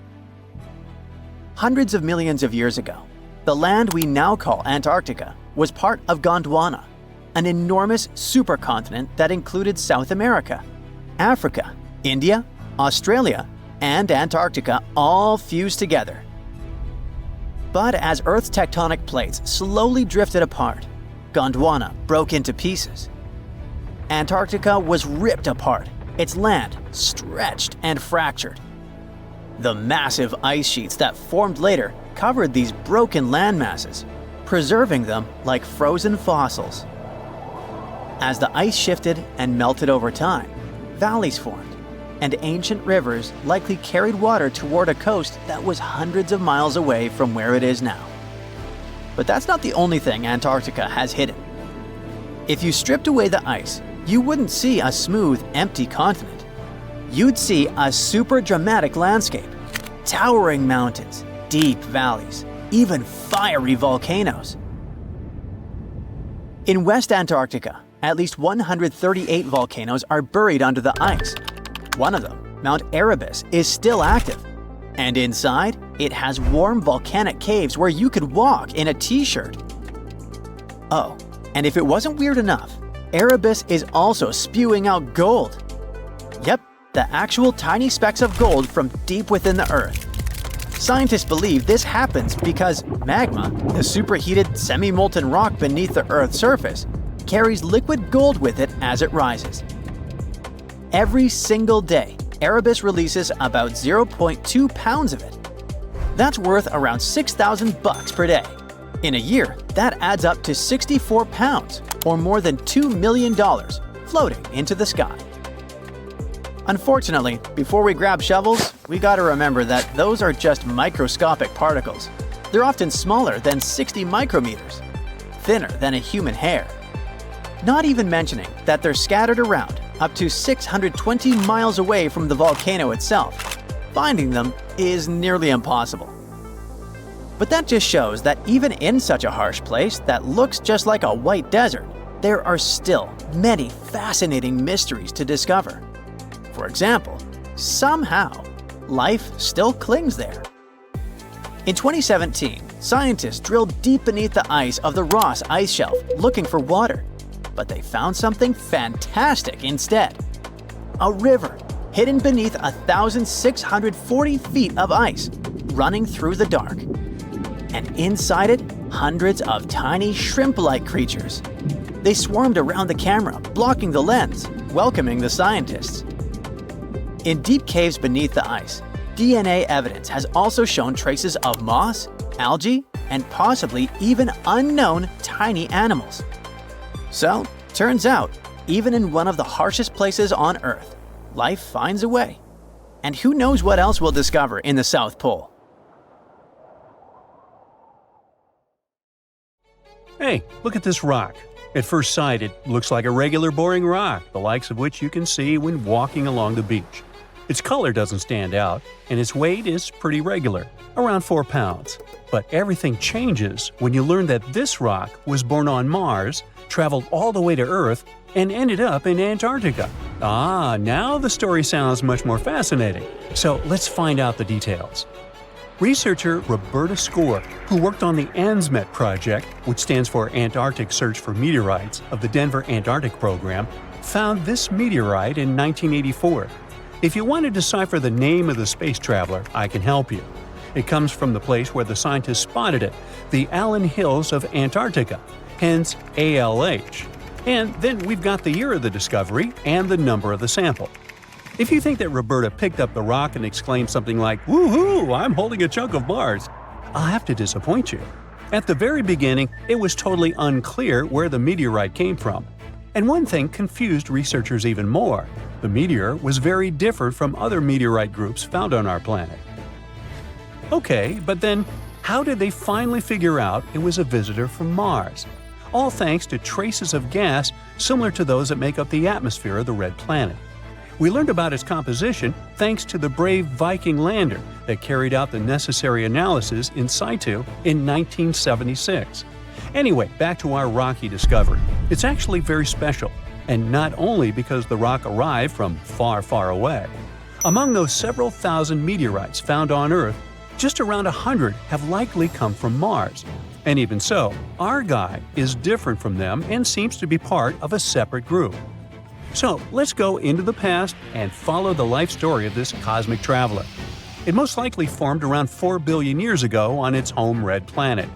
Hundreds of millions of years ago, the land we now call Antarctica was part of Gondwana, an enormous supercontinent that included South America, Africa, India, Australia, and Antarctica all fused together. But as Earth's tectonic plates slowly drifted apart, Gondwana broke into pieces. Antarctica was ripped apart, its land stretched and fractured. The massive ice sheets that formed later covered these broken land masses, preserving them like frozen fossils. As the ice shifted and melted over time, valleys formed, and ancient rivers likely carried water toward a coast that was hundreds of miles away from where it is now. But that's not the only thing Antarctica has hidden. If you stripped away the ice, you wouldn't see a smooth, empty continent. You'd see a super dramatic landscape, towering mountains, deep valleys, even fiery volcanoes. In West Antarctica, at least 138 volcanoes are buried under the ice. One of them, Mount Erebus, is still active. And inside, it has warm volcanic caves where you could walk in a t-shirt. Oh, and if it wasn't weird enough, Erebus is also spewing out gold. Yep, the actual tiny specks of gold from deep within the Earth. Scientists believe this happens because magma, the superheated semi-molten rock beneath the Earth's surface, carries liquid gold with it as it rises. Every single day, Erebus releases about 0.2 pounds of it. That's worth around $6,000 per day. In a year, that adds up to 64 pounds, or more than $2 million, floating into the sky. Unfortunately, before we grab shovels, we gotta remember that those are just microscopic particles. They're often smaller than 60 micrometers, thinner than a human hair. Not even mentioning that they're scattered around up to 620 miles away from the volcano itself. Finding them is nearly impossible. But that just shows that even in such a harsh place that looks just like a white desert, there are still many fascinating mysteries to discover. For example, somehow, life still clings there. In 2017, scientists drilled deep beneath the ice of the Ross Ice Shelf looking for water. But they found something fantastic instead. A river hidden beneath 1,640 feet of ice, running through the dark. And inside it, hundreds of tiny shrimp-like creatures. They swarmed around the camera, blocking the lens, welcoming the scientists. In deep caves beneath the ice, DNA evidence has also shown traces of moss, algae, and possibly even unknown tiny animals. So, turns out, even in one of the harshest places on Earth, life finds a way. And who knows what else we'll discover in the South Pole? Hey, look at this rock. At first sight, it looks like a regular boring rock, the likes of which you can see when walking along the beach. Its color doesn't stand out, and its weight is pretty regular, around 4 pounds. But everything changes when you learn that this rock was born on Mars, traveled all the way to Earth, and ended up in Antarctica. Ah, now the story sounds much more fascinating. So let's find out the details. Researcher Roberta Score, who worked on the ANSMET project, which stands for Antarctic Search for Meteorites of the Denver Antarctic Program, found this meteorite in 1984. If you want to decipher the name of the space traveler, I can help you. It comes from the place where the scientists spotted it, the Allen Hills of Antarctica, hence ALH. And then we've got the year of the discovery and the number of the sample. If you think that Roberta picked up the rock and exclaimed something like, "Woohoo, I'm holding a chunk of Mars," I'll have to disappoint you. At the very beginning, it was totally unclear where the meteorite came from. And one thing confused researchers even more. The meteor was very different from other meteorite groups found on our planet. Okay, but then how did they finally figure out it was a visitor from Mars? All thanks to traces of gas similar to those that make up the atmosphere of the red planet. We learned about its composition thanks to the brave Viking lander that carried out the necessary analysis in situ in 1976. Anyway, back to our rocky discovery. It's actually very special, and not only because the rock arrived from far, far away. Among those several thousand meteorites found on Earth, just around 100 have likely come from Mars. And even so, our guy is different from them and seems to be part of a separate group. So let's go into the past and follow the life story of this cosmic traveler. It most likely formed around 4 billion years ago on its home red planet.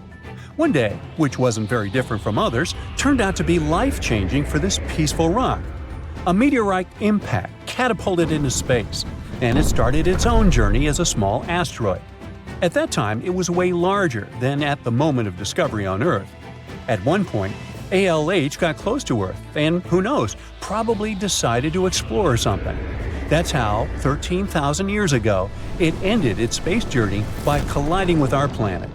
One day, which wasn't very different from others, turned out to be life-changing for this peaceful rock. A meteorite impact catapulted into space, and it started its own journey as a small asteroid. At that time, it was way larger than at the moment of discovery on Earth. At one point, ALH got close to Earth and, who knows, probably decided to explore something. That's how, 13,000 years ago, it ended its space journey by colliding with our planet.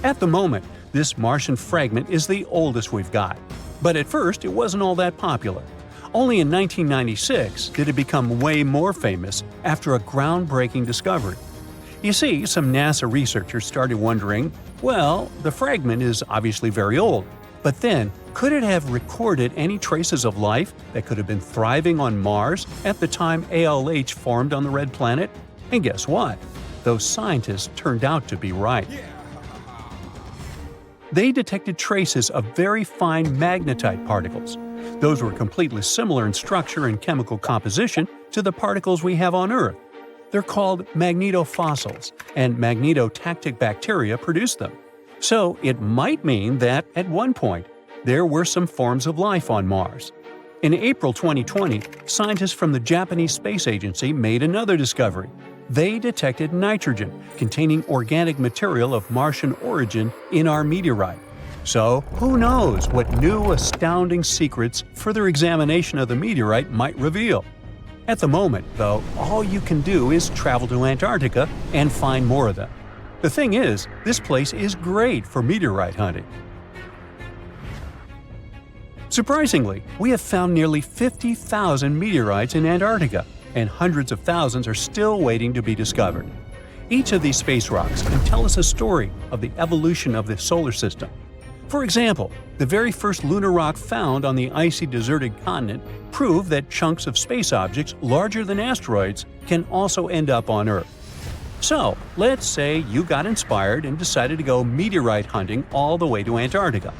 At the moment, this Martian fragment is the oldest we've got. But at first, it wasn't all that popular. Only in 1996 did it become way more famous after a groundbreaking discovery. You see, some NASA researchers started wondering, well, the fragment is obviously very old, but then, could it have recorded any traces of life that could have been thriving on Mars at the time ALH formed on the red planet? And guess what? Those scientists turned out to be right. They detected traces of very fine magnetite particles. Those were completely similar in structure and chemical composition to the particles we have on Earth. They're called magnetofossils, and magnetotactic bacteria produce them. So it might mean that, at one point, there were some forms of life on Mars. In April 2020, scientists from the Japanese Space Agency made another discovery. They detected nitrogen containing organic material of Martian origin in our meteorite. So, who knows what new astounding secrets further examination of the meteorite might reveal? At the moment, though, all you can do is travel to Antarctica and find more of them. The thing is, this place is great for meteorite hunting. Surprisingly, we have found nearly 50,000 meteorites in Antarctica, and hundreds of thousands are still waiting to be discovered. Each of these space rocks can tell us a story of the evolution of the solar system. For example, the very first lunar rock found on the icy deserted continent proved that chunks of space objects larger than asteroids can also end up on Earth. So, let's say you got inspired and decided to go meteorite hunting all the way to Antarctica.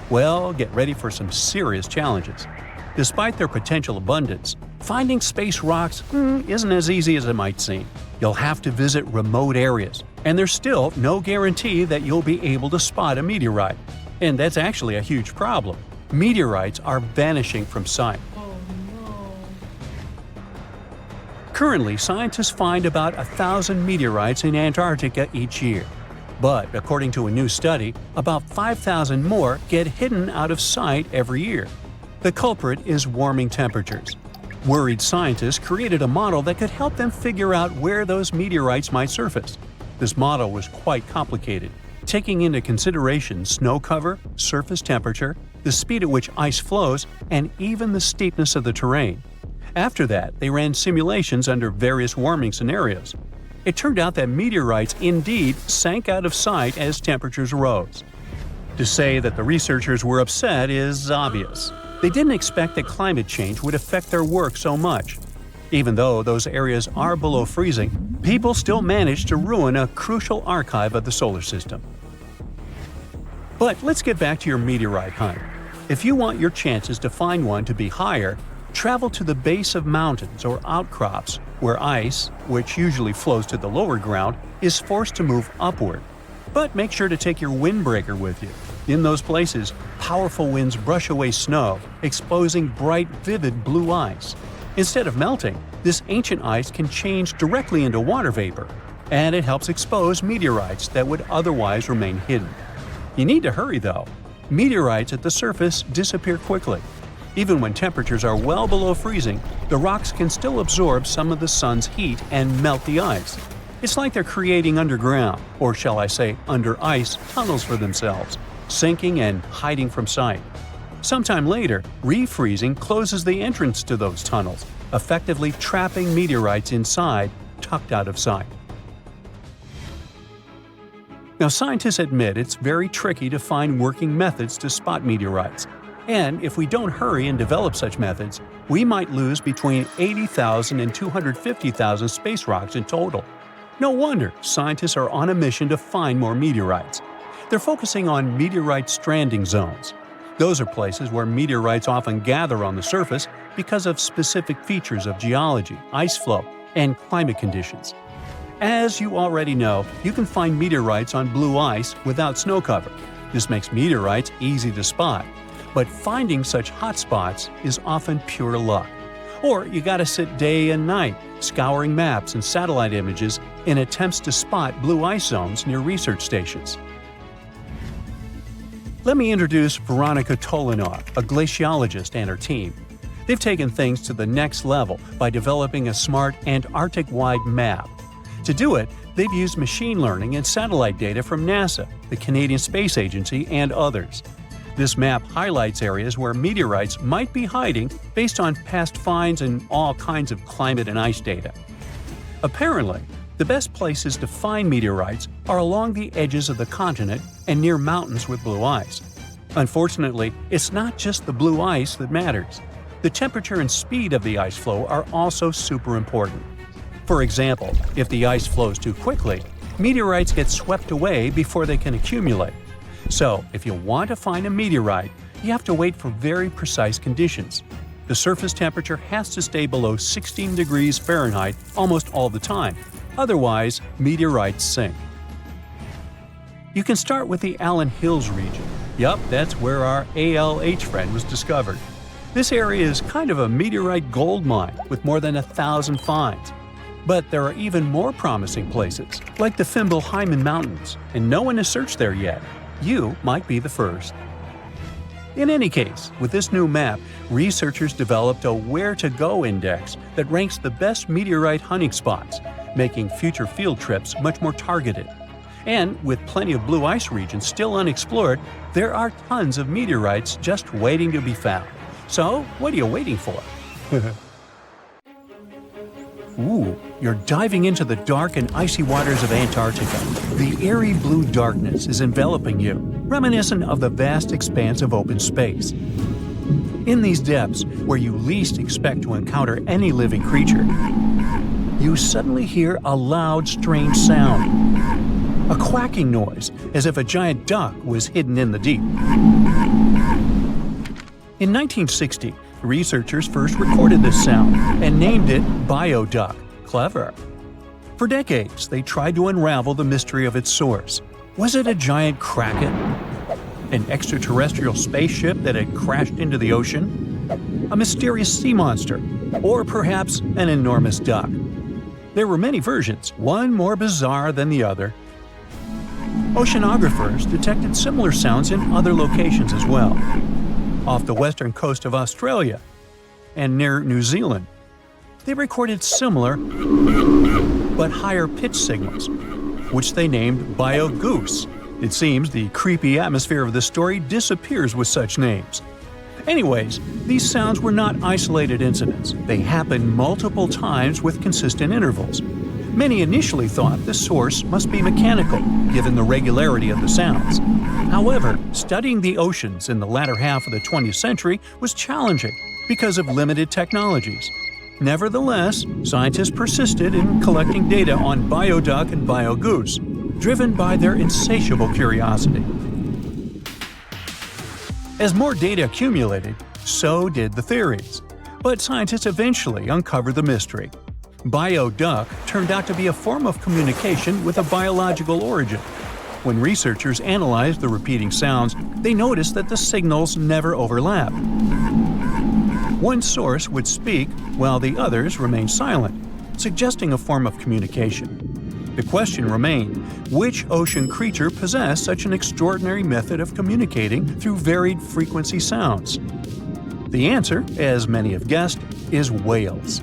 Well, get ready for some serious challenges. Despite their potential abundance, finding space rocks isn't as easy as it might seem. You'll have to visit remote areas, and there's still no guarantee that you'll be able to spot a meteorite. And that's actually a huge problem. Meteorites are vanishing from sight. Currently, scientists find about 1,000 meteorites in Antarctica each year. But according to a new study, about 5,000 more get hidden out of sight every year. The culprit is warming temperatures. Worried scientists created a model that could help them figure out where those meteorites might surface. This model was quite complicated, taking into consideration snow cover, surface temperature, the speed at which ice flows, and even the steepness of the terrain. After that, they ran simulations under various warming scenarios. It turned out that meteorites indeed sank out of sight as temperatures rose. To say that the researchers were upset is obvious. They didn't expect that climate change would affect their work so much. Even though those areas are below freezing, people still managed to ruin a crucial archive of the solar system. But let's get back to your meteorite hunt. If you want your chances to find one to be higher, travel to the base of mountains or outcrops where ice, which usually flows to the lower ground, is forced to move upward. But make sure to take your windbreaker with you. In those places, powerful winds brush away snow, exposing bright, vivid blue ice. Instead of melting, this ancient ice can change directly into water vapor, and it helps expose meteorites that would otherwise remain hidden. You need to hurry though. Meteorites at the surface disappear quickly. Even when temperatures are well below freezing, the rocks can still absorb some of the sun's heat and melt the ice. It's like they're creating underground, or shall I say under ice, tunnels for themselves, sinking and hiding from sight. Sometime later, refreezing closes the entrance to those tunnels, effectively trapping meteorites inside, tucked out of sight. Now, scientists admit it's very tricky to find working methods to spot meteorites. And if we don't hurry and develop such methods, we might lose between 80,000 and 250,000 space rocks in total. No wonder scientists are on a mission to find more meteorites. They're focusing on meteorite stranding zones. Those are places where meteorites often gather on the surface because of specific features of geology, ice flow, and climate conditions. As you already know, you can find meteorites on blue ice without snow cover. This makes meteorites easy to spot. But finding such hotspots is often pure luck. Or you gotta sit day and night, scouring maps and satellite images in attempts to spot blue ice zones near research stations. Let me introduce Veronica Tolinov, a glaciologist, and her team. They've taken things to the next level by developing a smart Antarctic-wide map. To do it, they've used machine learning and satellite data from NASA, the Canadian Space Agency, and others. This map highlights areas where meteorites might be hiding based on past finds and all kinds of climate and ice data. Apparently, the best places to find meteorites are along the edges of the continent and near mountains with blue ice. Unfortunately, it's not just the blue ice that matters. The temperature and speed of the ice flow are also super important. For example, if the ice flows too quickly, meteorites get swept away before they can accumulate. So, if you want to find a meteorite, you have to wait for very precise conditions. The surface temperature has to stay below 16 degrees Fahrenheit almost all the time. Otherwise, meteorites sink. You can start with the Allen Hills region. Yup, that's where our ALH friend was discovered. This area is kind of a meteorite gold mine with more than 1,000 finds. But there are even more promising places, like the Fimbulheimen Mountains, and no one has searched there yet. You might be the first. In any case, with this new map, researchers developed a where-to-go index that ranks the best meteorite hunting spots, making future field trips much more targeted. And with plenty of blue ice regions still unexplored, there are tons of meteorites just waiting to be found. So, what are you waiting for? Ooh, you're diving into the dark and icy waters of Antarctica. The eerie blue darkness is enveloping you, reminiscent of the vast expanse of open space. In these depths, where you least expect to encounter any living creature, you suddenly hear a loud, strange sound. A quacking noise, as if a giant duck was hidden in the deep. In 1960, researchers first recorded this sound and named it bioduck. Clever. For decades, they tried to unravel the mystery of its source. Was it a giant kraken? An extraterrestrial spaceship that had crashed into the ocean? A mysterious sea monster? Or perhaps an enormous duck? There were many versions, one more bizarre than the other. Oceanographers detected similar sounds in other locations as well. Off the western coast of Australia and near New Zealand, they recorded similar but higher-pitched signals, which they named bio-goose. It seems the creepy atmosphere of the story disappears with such names. Anyways, these sounds were not isolated incidents. They happened multiple times with consistent intervals. Many initially thought the source must be mechanical, given the regularity of the sounds. However, studying the oceans in the latter half of the 20th century was challenging because of limited technologies. Nevertheless, scientists persisted in collecting data on bioduck and biogoose, driven by their insatiable curiosity. As more data accumulated, so did the theories. But scientists eventually uncovered the mystery. Bioduck turned out to be a form of communication with a biological origin. When researchers analyzed the repeating sounds, they noticed that the signals never overlapped. One source would speak while the others remained silent, suggesting a form of communication. The question remained, which ocean creature possessed such an extraordinary method of communicating through varied frequency sounds? The answer, as many have guessed, is whales.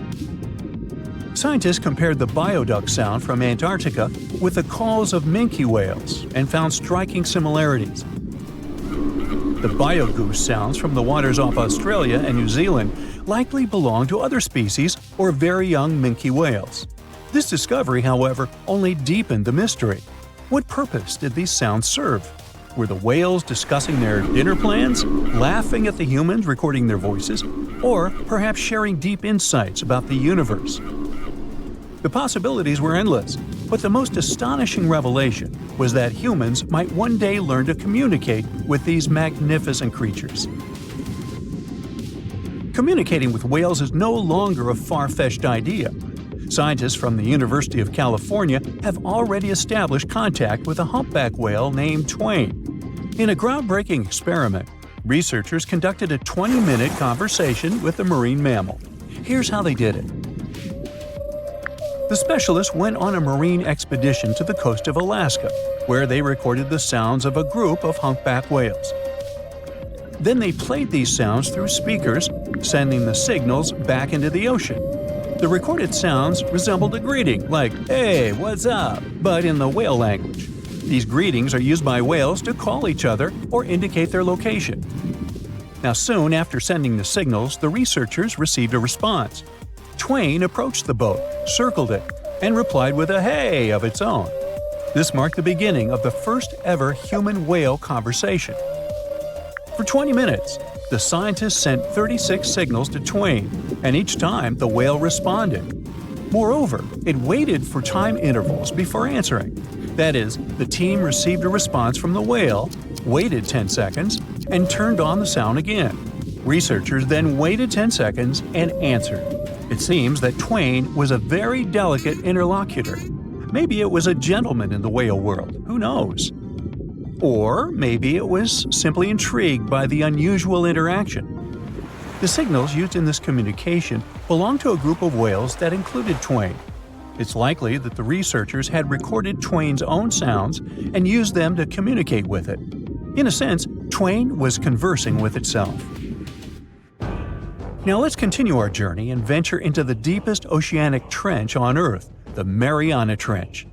Scientists compared the bioduck sound from Antarctica with the calls of minke whales and found striking similarities. The biogoose sounds from the waters off Australia and New Zealand likely belong to other species or very young minke whales. This discovery, however, only deepened the mystery. What purpose did these sounds serve? Were the whales discussing their dinner plans, laughing at the humans recording their voices, or perhaps sharing deep insights about the universe? The possibilities were endless, but the most astonishing revelation was that humans might one day learn to communicate with these magnificent creatures. Communicating with whales is no longer a far-fetched idea. Scientists from the University of California have already established contact with a humpback whale named Twain. In a groundbreaking experiment, researchers conducted a 20-minute conversation with the marine mammal. Here's how they did it. The specialists went on a marine expedition to the coast of Alaska, where they recorded the sounds of a group of humpback whales. Then they played these sounds through speakers, sending the signals back into the ocean. The recorded sounds resembled a greeting, like, "Hey, what's up?" but in the whale language. These greetings are used by whales to call each other or indicate their location. Now, soon after sending the signals, the researchers received a response. Twain approached the boat, circled it, and replied with a "hey" of its own. This marked the beginning of the first ever human-whale conversation. For 20 minutes, the scientists sent 36 signals to Twain, and each time the whale responded. Moreover, it waited for time intervals before answering. That is, the team received a response from the whale, waited 10 seconds, and turned on the sound again. Researchers then waited 10 seconds and answered. It seems that Twain was a very delicate interlocutor. Maybe it was a gentleman in the whale world, who knows? Or maybe it was simply intrigued by the unusual interaction. The signals used in this communication belonged to a group of whales that included Twain. It's likely that the researchers had recorded Twain's own sounds and used them to communicate with it. In a sense, Twain was conversing with itself. Now let's continue our journey and venture into the deepest oceanic trench on Earth, the Mariana Trench.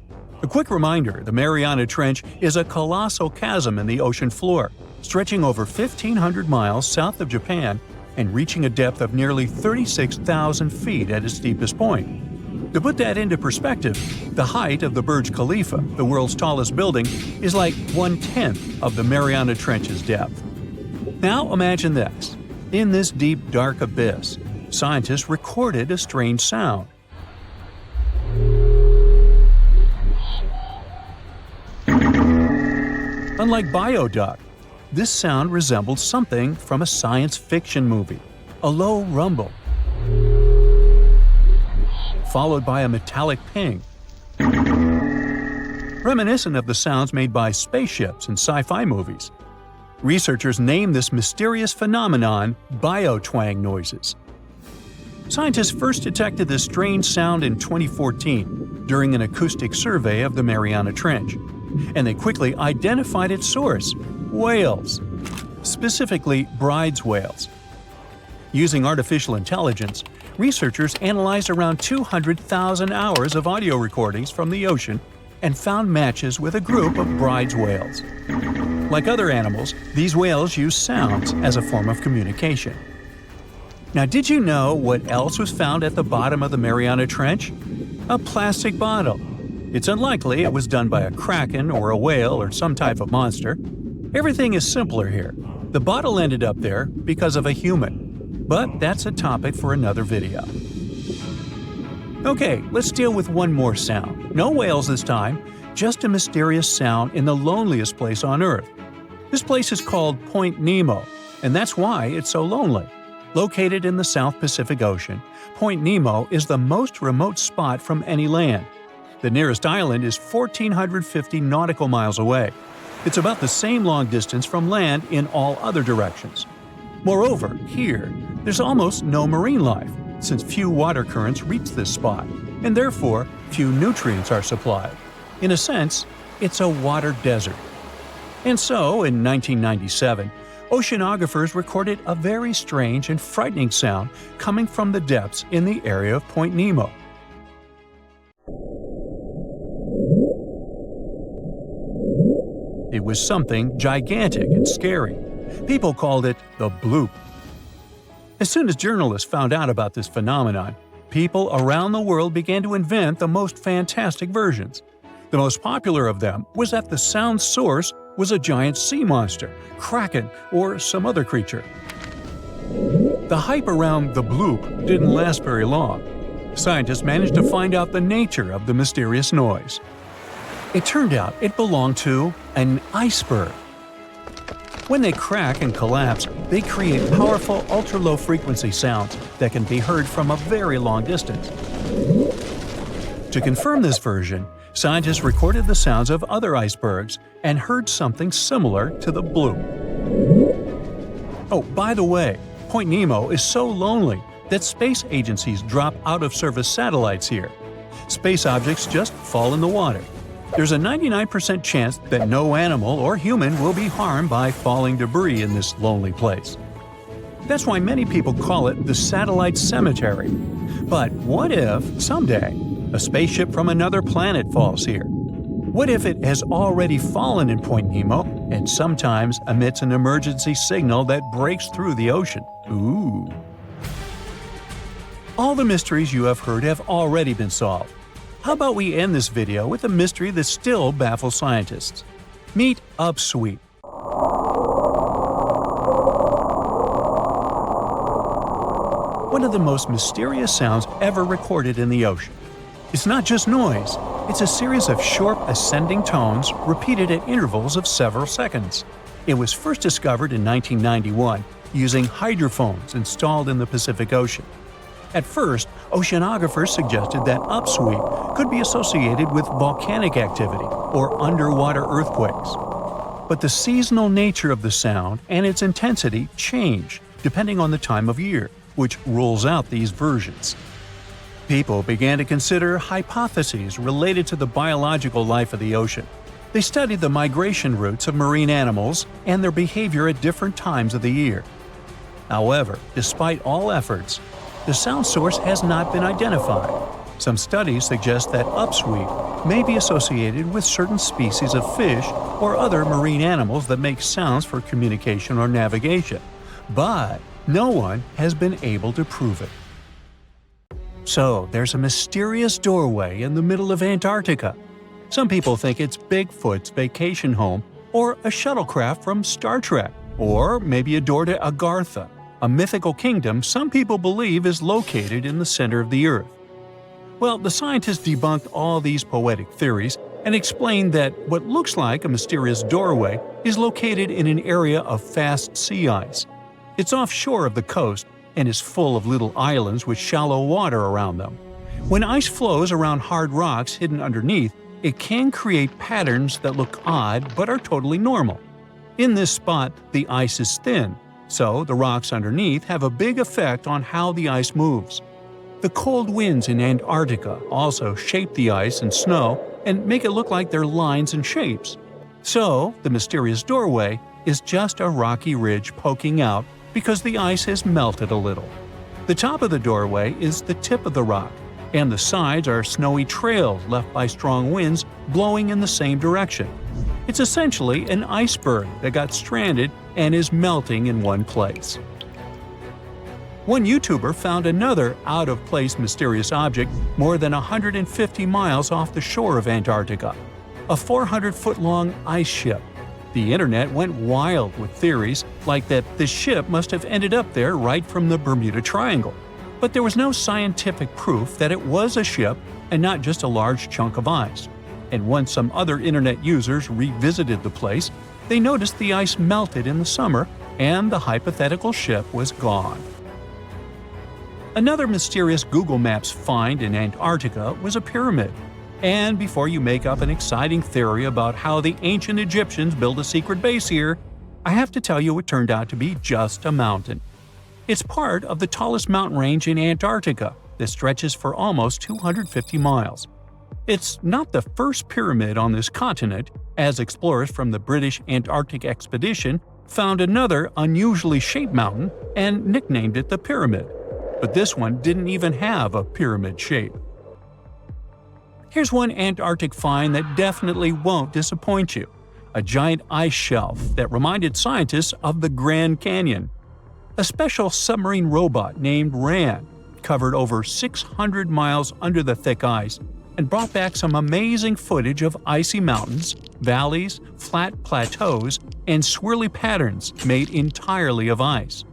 A quick reminder, the Mariana Trench is a colossal chasm in the ocean floor, stretching over 1,500 miles south of Japan and reaching a depth of nearly 36,000 feet at its deepest point. To put that into perspective, the height of the Burj Khalifa, the world's tallest building, is like 1/10 of the Mariana Trench's depth. Now imagine this. In this deep, dark abyss, scientists recorded a strange sound. Unlike bioduck, this sound resembled something from a science fiction movie, a low rumble, followed by a metallic ping, reminiscent of the sounds made by spaceships in sci-fi movies. Researchers named this mysterious phenomenon biotwang noises. Scientists first detected this strange sound in 2014 during an acoustic survey of the Mariana Trench, and they quickly identified its source: whales, specifically Bride's whales. Using artificial intelligence, researchers analyzed around 200,000 hours of audio recordings from the ocean and found matches with a group of Bride's whales. Like other animals, these whales use sounds as a form of communication. Now, did you know what else was found at the bottom of the Mariana Trench? A plastic bottle. It's unlikely it was done by a kraken or a whale or some type of monster. Everything is simpler here. The bottle ended up there because of a human. But that's a topic for another video. Okay, let's deal with one more sound. No whales this time, just a mysterious sound in the loneliest place on Earth. This place is called Point Nemo, and that's why it's so lonely. Located in the South Pacific Ocean, Point Nemo is the most remote spot from any land. The nearest island is 1,450 nautical miles away. It's about the same long distance from land in all other directions. Moreover, here, there's almost no marine life, since few water currents reach this spot, and therefore few nutrients are supplied. In a sense, it's a water desert. And so, in 1997, oceanographers recorded a very strange and frightening sound coming from the depths in the area of Point Nemo. It was something gigantic and scary. People called it the bloop. As soon as journalists found out about this phenomenon, people around the world began to invent the most fantastic versions. The most popular of them was that the sound source was a giant sea monster, kraken, or some other creature. The hype around the bloop didn't last very long. Scientists managed to find out the nature of the mysterious noise. It turned out it belonged to an iceberg. When they crack and collapse, they create powerful ultra-low frequency sounds that can be heard from a very long distance. To confirm this version, scientists recorded the sounds of other icebergs and heard something similar to the bloop. Oh, by the way, Point Nemo is so lonely that space agencies drop out-of-service satellites here. Space objects just fall in the water. There's a 99% chance that no animal or human will be harmed by falling debris in this lonely place. That's why many people call it the satellite cemetery. But what if, someday, a spaceship from another planet falls here? What if it has already fallen in Point Nemo and sometimes emits an emergency signal that breaks through the ocean? Ooh. All the mysteries you have heard have already been solved. How about we end this video with a mystery that still baffles scientists? Meet upsweep. One of the most mysterious sounds ever recorded in the ocean. It's not just noise, it's a series of short ascending tones repeated at intervals of several seconds. It was first discovered in 1991 using hydrophones installed in the Pacific Ocean. At first, oceanographers suggested that upsweep could be associated with volcanic activity or underwater earthquakes. But the seasonal nature of the sound and its intensity change depending on the time of year, which rules out these versions. People began to consider hypotheses related to the biological life of the ocean. They studied the migration routes of marine animals and their behavior at different times of the year. However, despite all efforts, the sound source has not been identified. Some studies suggest that upsweep may be associated with certain species of fish or other marine animals that make sounds for communication or navigation, but no one has been able to prove it. So, there's a mysterious doorway in the middle of Antarctica. Some people think it's Bigfoot's vacation home, or a shuttlecraft from Star Trek, or maybe a door to Agartha, a mythical kingdom some people believe is located in the center of the Earth. Well, the scientists debunked all these poetic theories and explained that what looks like a mysterious doorway is located in an area of fast sea ice. It's offshore of the coast and is full of little islands with shallow water around them. When ice flows around hard rocks hidden underneath, it can create patterns that look odd but are totally normal. In this spot, the ice is thin, so the rocks underneath have a big effect on how the ice moves. The cold winds in Antarctica also shape the ice and snow and make it look like they're lines and shapes. So, the mysterious doorway is just a rocky ridge poking out because the ice has melted a little. The top of the doorway is the tip of the rock, and the sides are snowy trails left by strong winds blowing in the same direction. It's essentially an iceberg that got stranded and is melting in one place. One YouTuber found another out-of-place mysterious object more than 150 miles off the shore of Antarctica, a 400-foot-long ice ship. The internet went wild with theories like that the ship must have ended up there right from the Bermuda Triangle. But there was no scientific proof that it was a ship and not just a large chunk of ice. And once some other internet users revisited the place, they noticed the ice melted in the summer and the hypothetical ship was gone. Another mysterious Google Maps find in Antarctica was a pyramid. And before you make up an exciting theory about how the ancient Egyptians built a secret base here, I have to tell you it turned out to be just a mountain. It's part of the tallest mountain range in Antarctica that stretches for almost 250 miles. It's not the first pyramid on this continent, as explorers from the British Antarctic Expedition found another unusually shaped mountain and nicknamed it the Pyramid. But this one didn't even have a pyramid shape. Here's one Antarctic find that definitely won't disappoint you: a giant ice shelf that reminded scientists of the Grand Canyon. A special submarine robot named RAN covered over 600 miles under the thick ice and brought back some amazing footage of icy mountains, valleys, flat plateaus, and swirly patterns made entirely of ice.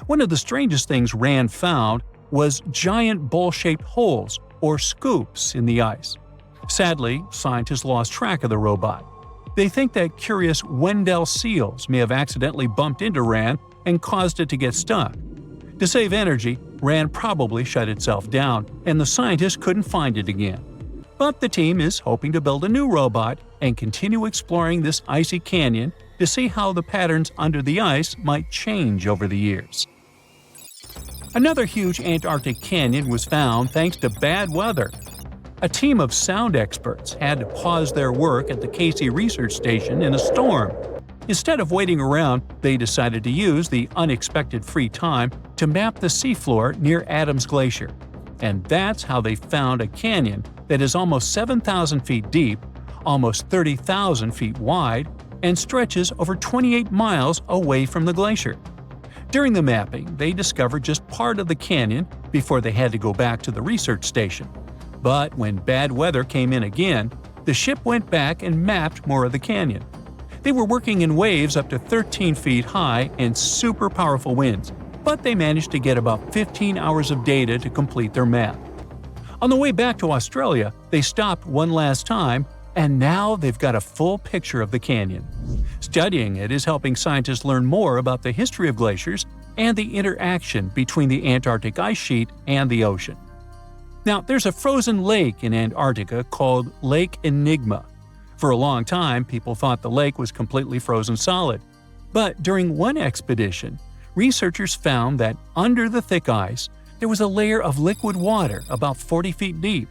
One of the strangest things RAN found was giant bowl-shaped holes, or scoops, in the ice. Sadly, scientists lost track of the robot. They think that curious Wendell seals may have accidentally bumped into RAN and caused it to get stuck. To save energy, RAN probably shut itself down, and the scientists couldn't find it again. But the team is hoping to build a new robot and continue exploring this icy canyon to see how the patterns under the ice might change over the years. Another huge Antarctic canyon was found thanks to bad weather. A team of sound experts had to pause their work at the Casey Research Station in a storm. Instead of waiting around, they decided to use the unexpected free time to map the seafloor near Adams Glacier. And that's how they found a canyon that is almost 7,000 feet deep, almost 30,000 feet wide, and stretches over 28 miles away from the glacier. During the mapping, they discovered just part of the canyon before they had to go back to the research station. But when bad weather came in again, the ship went back and mapped more of the canyon. They were working in waves up to 13 feet high and super powerful winds, but they managed to get about 15 hours of data to complete their map. On the way back to Australia, they stopped one last time, and now they've got a full picture of the canyon. Studying it is helping scientists learn more about the history of glaciers and the interaction between the Antarctic ice sheet and the ocean. Now, there's a frozen lake in Antarctica called Lake Enigma. For a long time, people thought the lake was completely frozen solid. But during one expedition, researchers found that under the thick ice, there was a layer of liquid water about 40 feet deep.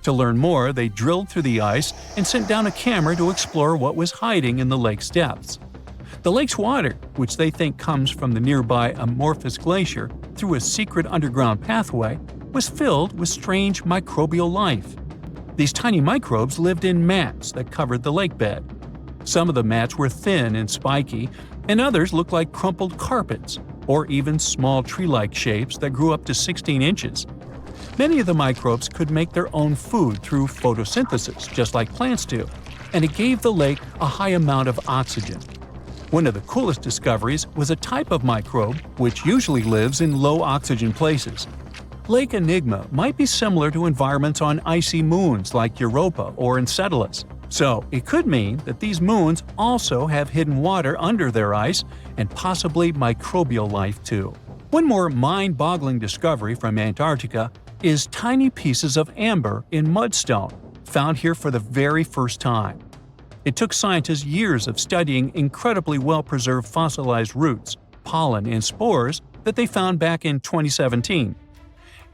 To learn more, they drilled through the ice and sent down a camera to explore what was hiding in the lake's depths. The lake's water, which they think comes from the nearby Amorphous Glacier through a secret underground pathway, was filled with strange microbial life. These tiny microbes lived in mats that covered the lake bed. Some of the mats were thin and spiky, and others looked like crumpled carpets, or even small tree-like shapes that grew up to 16 inches. Many of the microbes could make their own food through photosynthesis, just like plants do, and it gave the lake a high amount of oxygen. One of the coolest discoveries was a type of microbe which usually lives in low-oxygen places. Lake Enigma might be similar to environments on icy moons like Europa or Enceladus. So it could mean that these moons also have hidden water under their ice and possibly microbial life too. One more mind-boggling discovery from Antarctica is tiny pieces of amber in mudstone, found here for the very first time. It took scientists years of studying incredibly well-preserved fossilized roots, pollen, and spores that they found back in 2017.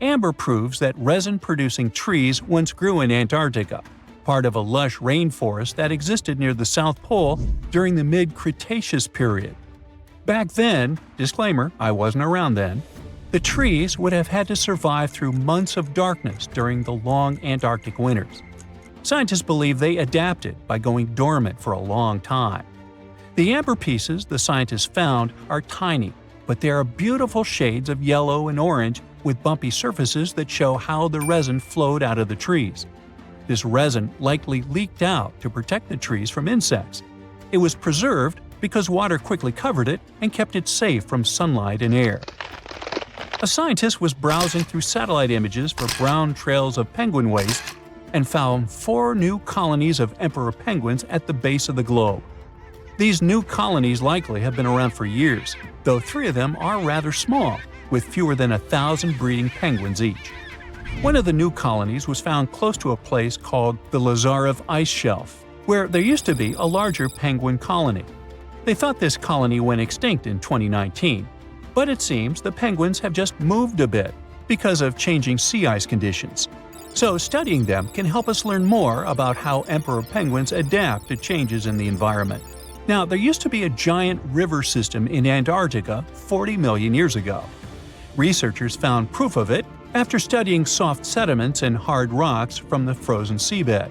Amber proves that resin-producing trees once grew in Antarctica, part of a lush rainforest that existed near the South Pole during the mid-Cretaceous period. Back then, disclaimer, I wasn't around then, the trees would have had to survive through months of darkness during the long Antarctic winters. Scientists believe they adapted by going dormant for a long time. The amber pieces the scientists found are tiny, but they are beautiful shades of yellow and orange with bumpy surfaces that show how the resin flowed out of the trees. This resin likely leaked out to protect the trees from insects. It was preserved because water quickly covered it and kept it safe from sunlight and air. A scientist was browsing through satellite images for brown trails of penguin waste and found 4 new colonies of emperor penguins at the base of the globe. These new colonies likely have been around for years, though 3 of them are rather small, with fewer than 1,000 breeding penguins each. One of the new colonies was found close to a place called the Lazarev Ice Shelf, where there used to be a larger penguin colony. They thought this colony went extinct in 2019, but it seems the penguins have just moved a bit because of changing sea ice conditions. So studying them can help us learn more about how emperor penguins adapt to changes in the environment. Now, there used to be a giant river system in Antarctica 40 million years ago. Researchers found proof of it after studying soft sediments and hard rocks from the frozen seabed.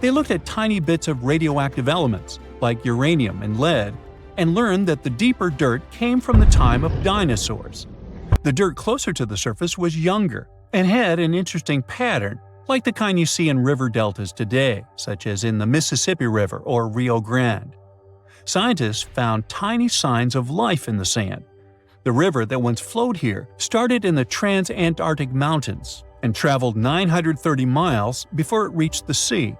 They looked at tiny bits of radioactive elements, like uranium and lead, and learned that the deeper dirt came from the time of dinosaurs. The dirt closer to the surface was younger and had an interesting pattern, like the kind you see in river deltas today, such as in the Mississippi River or Rio Grande. Scientists found tiny signs of life in the sand. The river that once flowed here started in the Trans-Antarctic Mountains and traveled 930 miles before it reached the sea.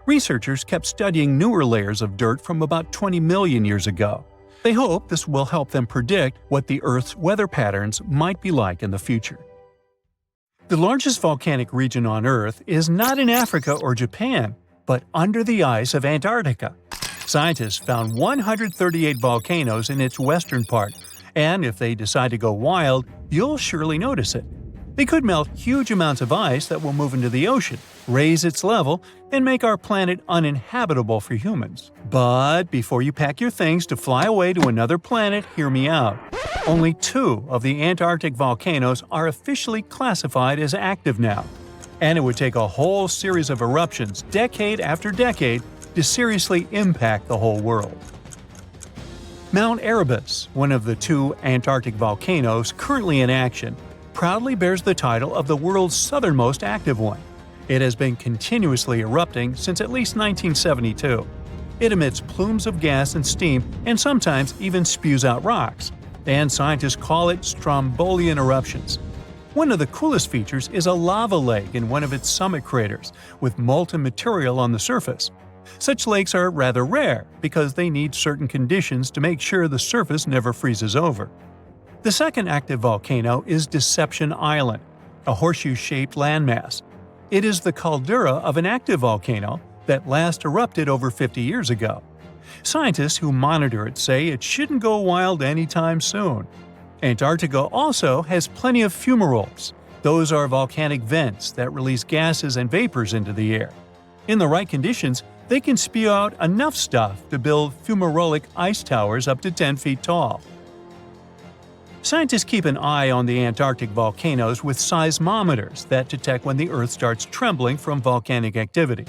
Researchers kept studying newer layers of dirt from about 20 million years ago. They hope this will help them predict what the Earth's weather patterns might be like in the future. The largest volcanic region on Earth is not in Africa or Japan, but under the ice of Antarctica. Scientists found 138 volcanoes in its western part, and if they decide to go wild, you'll surely notice it. They could melt huge amounts of ice that will move into the ocean, raise its level, and make our planet uninhabitable for humans. But before you pack your things to fly away to another planet, hear me out. Only 2 of the Antarctic volcanoes are officially classified as active now, and it would take a whole series of eruptions decade after decade to seriously impact the whole world. Mount Erebus, one of the 2 Antarctic volcanoes currently in action, proudly bears the title of the world's southernmost active one. It has been continuously erupting since at least 1972. It emits plumes of gas and steam and sometimes even spews out rocks, and scientists call it Strombolian eruptions. One of the coolest features is a lava lake in one of its summit craters, with molten material on the surface. Such lakes are rather rare because they need certain conditions to make sure the surface never freezes over. The second active volcano is Deception Island, a horseshoe-shaped landmass. It is the caldera of an active volcano that last erupted over 50 years ago. Scientists who monitor it say it shouldn't go wild anytime soon. Antarctica also has plenty of fumaroles. Those are volcanic vents that release gases and vapors into the air. In the right conditions, they can spew out enough stuff to build fumarolic ice towers up to 10 feet tall. Scientists keep an eye on the Antarctic volcanoes with seismometers that detect when the Earth starts trembling from volcanic activity.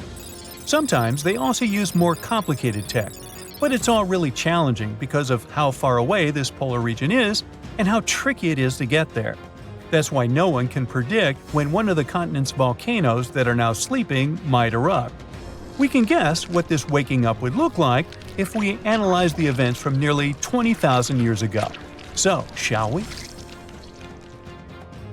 Sometimes they also use more complicated tech, but it's all really challenging because of how far away this polar region is and how tricky it is to get there. That's why no one can predict when one of the continent's volcanoes that are now sleeping might erupt. We can guess what this waking up would look like if we analyze the events from nearly 20,000 years ago. So, shall we?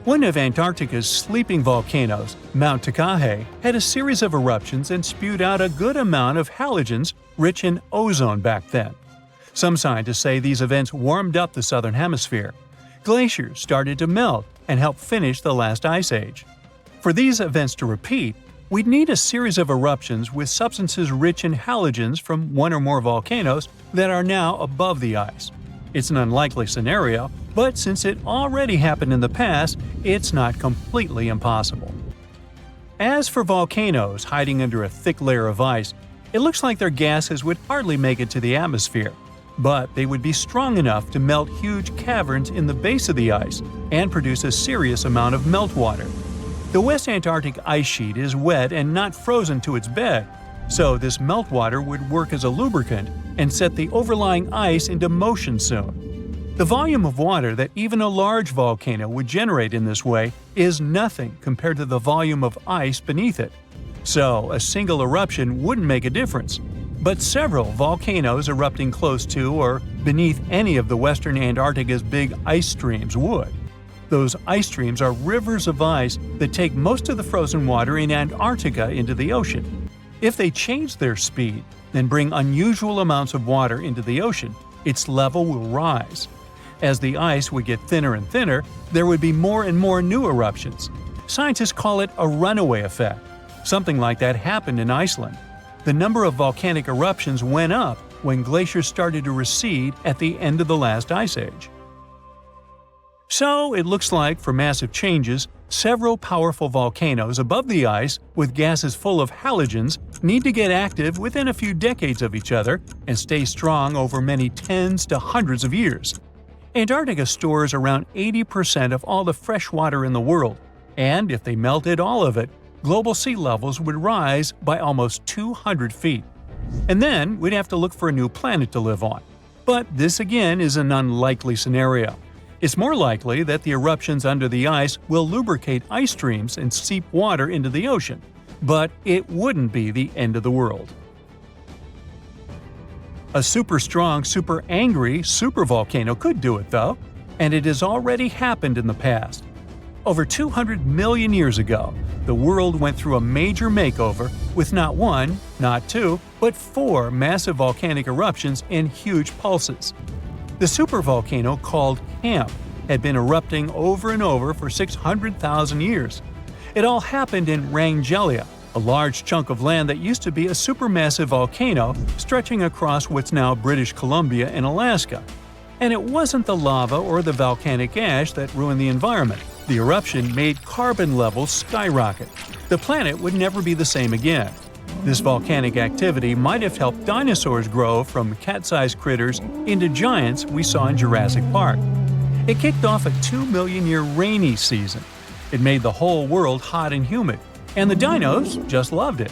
One of Antarctica's sleeping volcanoes, Mount Takahe, had a series of eruptions and spewed out a good amount of halogens rich in ozone back then. Some scientists say these events warmed up the southern hemisphere. Glaciers started to melt and help finish the last ice age. For these events to repeat, we'd need a series of eruptions with substances rich in halogens from one or more volcanoes that are now above the ice. It's an unlikely scenario, but since it already happened in the past, it's not completely impossible. As for volcanoes hiding under a thick layer of ice, it looks like their gases would hardly make it to the atmosphere, but they would be strong enough to melt huge caverns in the base of the ice and produce a serious amount of meltwater. The West Antarctic ice sheet is wet and not frozen to its bed, so this meltwater would work as a lubricant and set the overlying ice into motion soon. The volume of water that even a large volcano would generate in this way is nothing compared to the volume of ice beneath it. So, a single eruption wouldn't make a difference. But several volcanoes erupting close to or beneath any of the western Antarctica's big ice streams would. Those ice streams are rivers of ice that take most of the frozen water in Antarctica into the ocean. If they change their speed, then bring unusual amounts of water into the ocean, its level will rise. As the ice would get thinner and thinner, there would be more and more new eruptions. Scientists call it a runaway effect. Something like that happened in Iceland. The number of volcanic eruptions went up when glaciers started to recede at the end of the last ice age. So, it looks like, for massive changes, several powerful volcanoes above the ice with gases full of halogens need to get active within a few decades of each other and stay strong over many tens to hundreds of years. Antarctica stores around 80% of all the fresh water in the world, and if they melted all of it, global sea levels would rise by almost 200 feet. And then we'd have to look for a new planet to live on. But this again is an unlikely scenario. It's more likely that the eruptions under the ice will lubricate ice streams and seep water into the ocean. But it wouldn't be the end of the world. A super strong, super angry supervolcano could do it though, and it has already happened in the past. Over 200 million years ago, the world went through a major makeover with not one, not two, but 4 massive volcanic eruptions in huge pulses. The supervolcano called Camp had been erupting over and over for 600,000 years. It all happened in Wrangell, a large chunk of land that used to be a supermassive volcano stretching across what's now British Columbia and Alaska. And it wasn't the lava or the volcanic ash that ruined the environment. The eruption made carbon levels skyrocket. The planet would never be the same again. This volcanic activity might have helped dinosaurs grow from cat-sized critters into giants we saw in Jurassic Park. It kicked off a 2-million-year rainy season. It made the whole world hot and humid, and the dinos just loved it.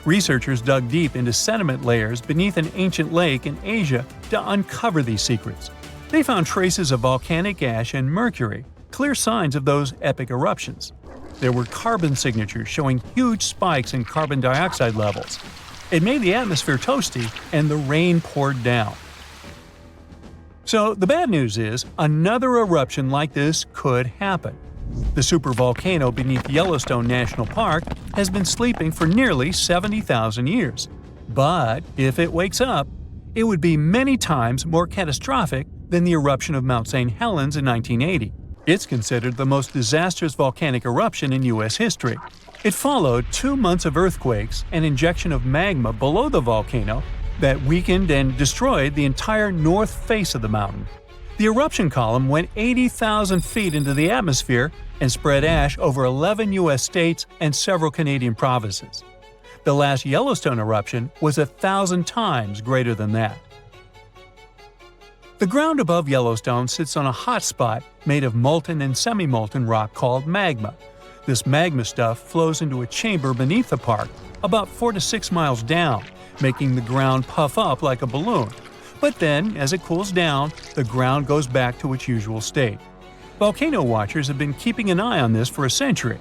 Researchers dug deep into sediment layers beneath an ancient lake in Asia to uncover these secrets. They found traces of volcanic ash and mercury, clear signs of those epic eruptions. There were carbon signatures showing huge spikes in carbon dioxide levels. It made the atmosphere toasty, and the rain poured down. So the bad news is, another eruption like this could happen. The supervolcano beneath Yellowstone National Park has been sleeping for nearly 70,000 years. But if it wakes up, it would be many times more catastrophic than the eruption of Mount St. Helens in 1980. It's considered the most disastrous volcanic eruption in U.S. history. It followed 2 months of earthquakes and injection of magma below the volcano that weakened and destroyed the entire north face of the mountain. The eruption column went 80,000 feet into the atmosphere and spread ash over 11 U.S. states and several Canadian provinces. The last Yellowstone eruption was 1,000 times greater than that. The ground above Yellowstone sits on a hot spot made of molten and semi-molten rock called magma. This magma stuff flows into a chamber beneath the park, about 4 to 6 miles down, making the ground puff up like a balloon. But then, as it cools down, the ground goes back to its usual state. Volcano watchers have been keeping an eye on this for a century.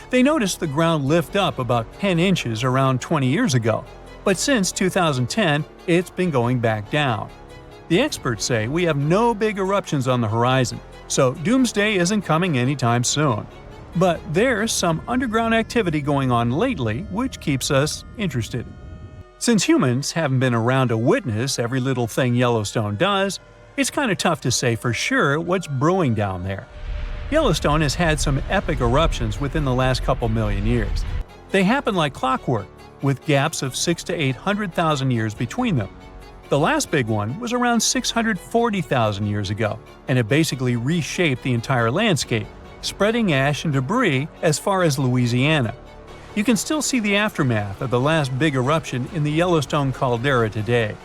They noticed the ground lift up about 10 inches around 20 years ago, but since 2010, it's been going back down. The experts say we have no big eruptions on the horizon, so doomsday isn't coming anytime soon. But there's some underground activity going on lately which keeps us interested. Since humans haven't been around to witness every little thing Yellowstone does, it's kind of tough to say for sure what's brewing down there. Yellowstone has had some epic eruptions within the last couple million years. They happen like clockwork, with gaps of 600,000 to 800,000 years between them. The last big one was around 640,000 years ago, and it basically reshaped the entire landscape, spreading ash and debris as far as Louisiana. You can still see the aftermath of the last big eruption in the Yellowstone caldera today.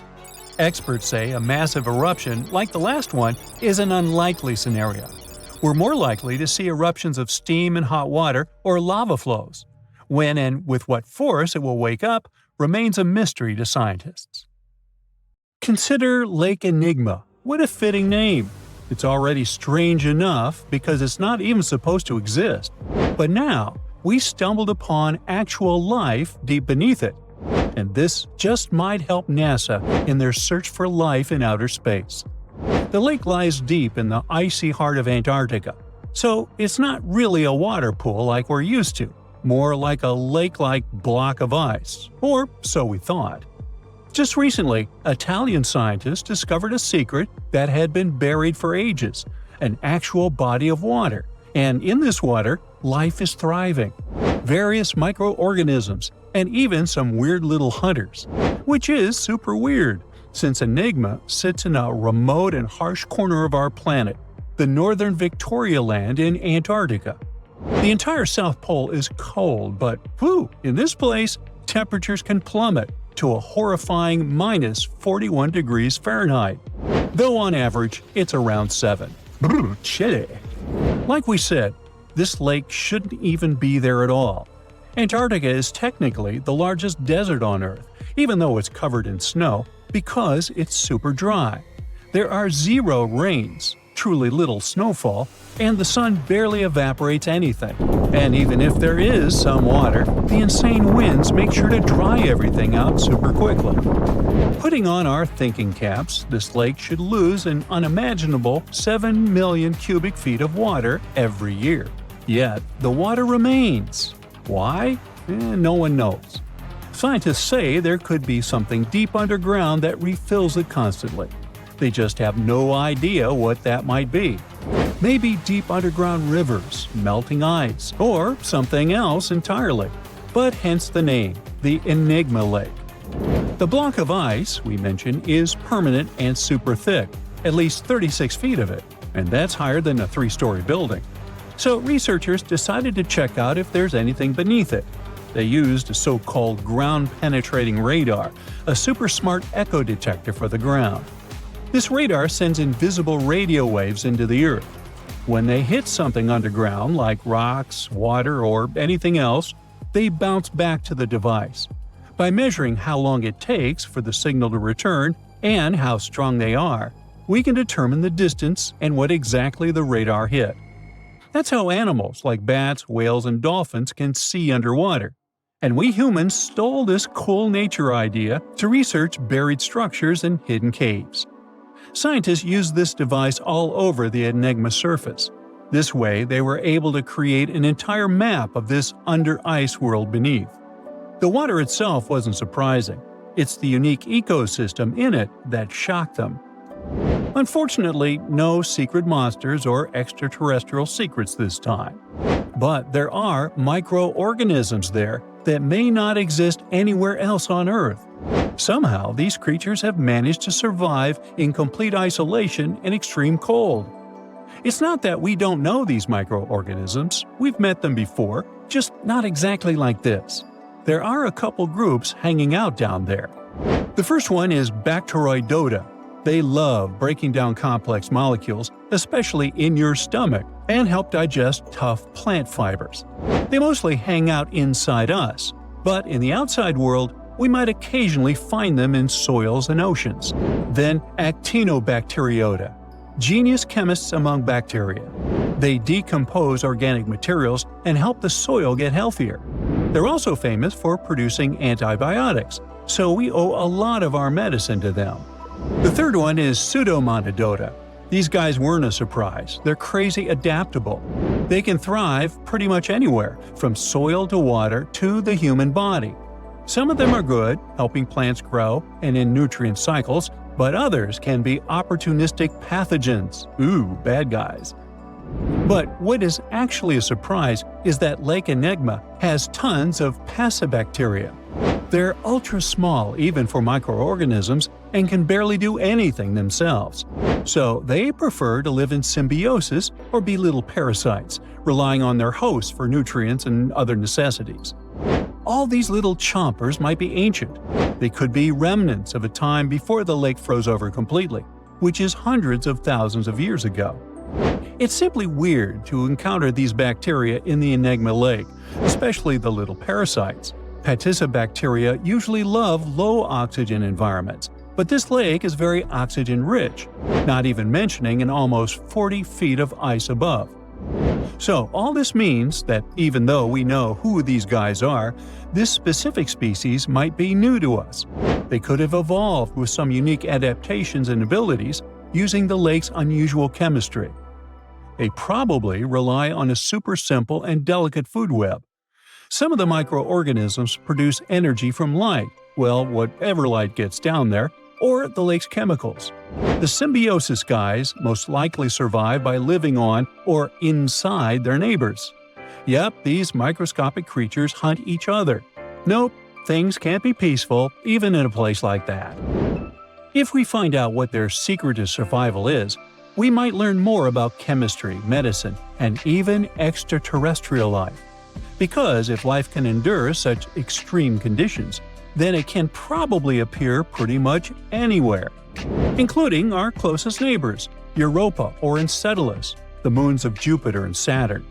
Experts say a massive eruption like the last one is an unlikely scenario. We're more likely to see eruptions of steam and hot water or lava flows. When and with what force it will wake up remains a mystery to scientists. Consider Lake Enigma. What a fitting name! It's already strange enough because it's not even supposed to exist. But now, we stumbled upon actual life deep beneath it. And this just might help NASA in their search for life in outer space. The lake lies deep in the icy heart of Antarctica, so it's not really a water pool like we're used to, more like a lake-like block of ice, or so we thought. Just recently, Italian scientists discovered a secret that had been buried for ages, an actual body of water, and in this water, life is thriving. Various microorganisms, and even some weird little hunters. Which is super weird, since Enigma sits in a remote and harsh corner of our planet, the northern Victoria Land in Antarctica. The entire South Pole is cold, but in this place, temperatures can plummet to a horrifying minus 41 degrees Fahrenheit, though on average it's around 7. Chilly. Like we said, this lake shouldn't even be there at all. Antarctica is technically the largest desert on Earth, even though it's covered in snow, because it's super dry. There are zero rains, truly little snowfall, and the sun barely evaporates anything. And even if there is some water, the insane winds make sure to dry everything out super quickly. Putting on our thinking caps, this lake should lose an unimaginable 7 million cubic feet of water every year. Yet, the water remains. Why? No one knows. Scientists say there could be something deep underground that refills it constantly. They just have no idea what that might be. Maybe deep underground rivers, melting ice, or something else entirely. But hence the name, the Enigma Lake. The block of ice, we mentioned, is permanent and super thick, at least 36 feet of it, and that's higher than a 3-story building. So researchers decided to check out if there's anything beneath it. They used a so-called ground-penetrating radar, a super smart echo detector for the ground. This radar sends invisible radio waves into the Earth. When they hit something underground, like rocks, water, or anything else, they bounce back to the device. By measuring how long it takes for the signal to return and how strong they are, we can determine the distance and what exactly the radar hit. That's how animals like bats, whales, and dolphins can see underwater. And we humans stole this cool nature idea to research buried structures and hidden caves. Scientists used this device all over the Enigma surface. This way, they were able to create an entire map of this under-ice world beneath. The water itself wasn't surprising. It's the unique ecosystem in it that shocked them. Unfortunately, no secret monsters or extraterrestrial secrets this time. But there are microorganisms there that may not exist anywhere else on Earth. Somehow, these creatures have managed to survive in complete isolation and extreme cold. It's not that we don't know these microorganisms, we've met them before, just not exactly like this. There are a couple groups hanging out down there. The first one is Bacteroidota. They love breaking down complex molecules, especially in your stomach, and help digest tough plant fibers. They mostly hang out inside us, but in the outside world, we might occasionally find them in soils and oceans. Then Actinobacteriota, genius chemists among bacteria. They decompose organic materials and help the soil get healthier. They're also famous for producing antibiotics, so we owe a lot of our medicine to them. The third one is Pseudomonadota. These guys weren't a surprise. They're crazy adaptable. They can thrive pretty much anywhere, from soil to water to the human body. Some of them are good, helping plants grow and in nutrient cycles, but others can be opportunistic pathogens. Ooh, bad guys. But what is actually a surprise is that Lake Enigma has tons of passibacteria. They're ultra small even for microorganisms and can barely do anything themselves. So they prefer to live in symbiosis or be little parasites, relying on their hosts for nutrients and other necessities. All these little chompers might be ancient. They could be remnants of a time before the lake froze over completely, which is hundreds of thousands of years ago. It's simply weird to encounter these bacteria in the Enigma Lake, especially the little parasites. Passibacteria usually love low-oxygen environments, but this lake is very oxygen-rich, not even mentioning an almost 40 feet of ice above. So all this means that even though we know who these guys are, this specific species might be new to us. They could have evolved with some unique adaptations and abilities using the lake's unusual chemistry. They probably rely on a super simple and delicate food web. Some of the microorganisms produce energy from light, well, whatever light gets down there, or the lake's chemicals. The symbiosis guys most likely survive by living on or inside their neighbors. Yep, these microscopic creatures hunt each other. Nope, things can't be peaceful even in a place like that. If we find out what their secret to survival is, we might learn more about chemistry, medicine, and even extraterrestrial life. Because if life can endure such extreme conditions, then it can probably appear pretty much anywhere, including our closest neighbors, Europa or Enceladus, the moons of Jupiter and Saturn.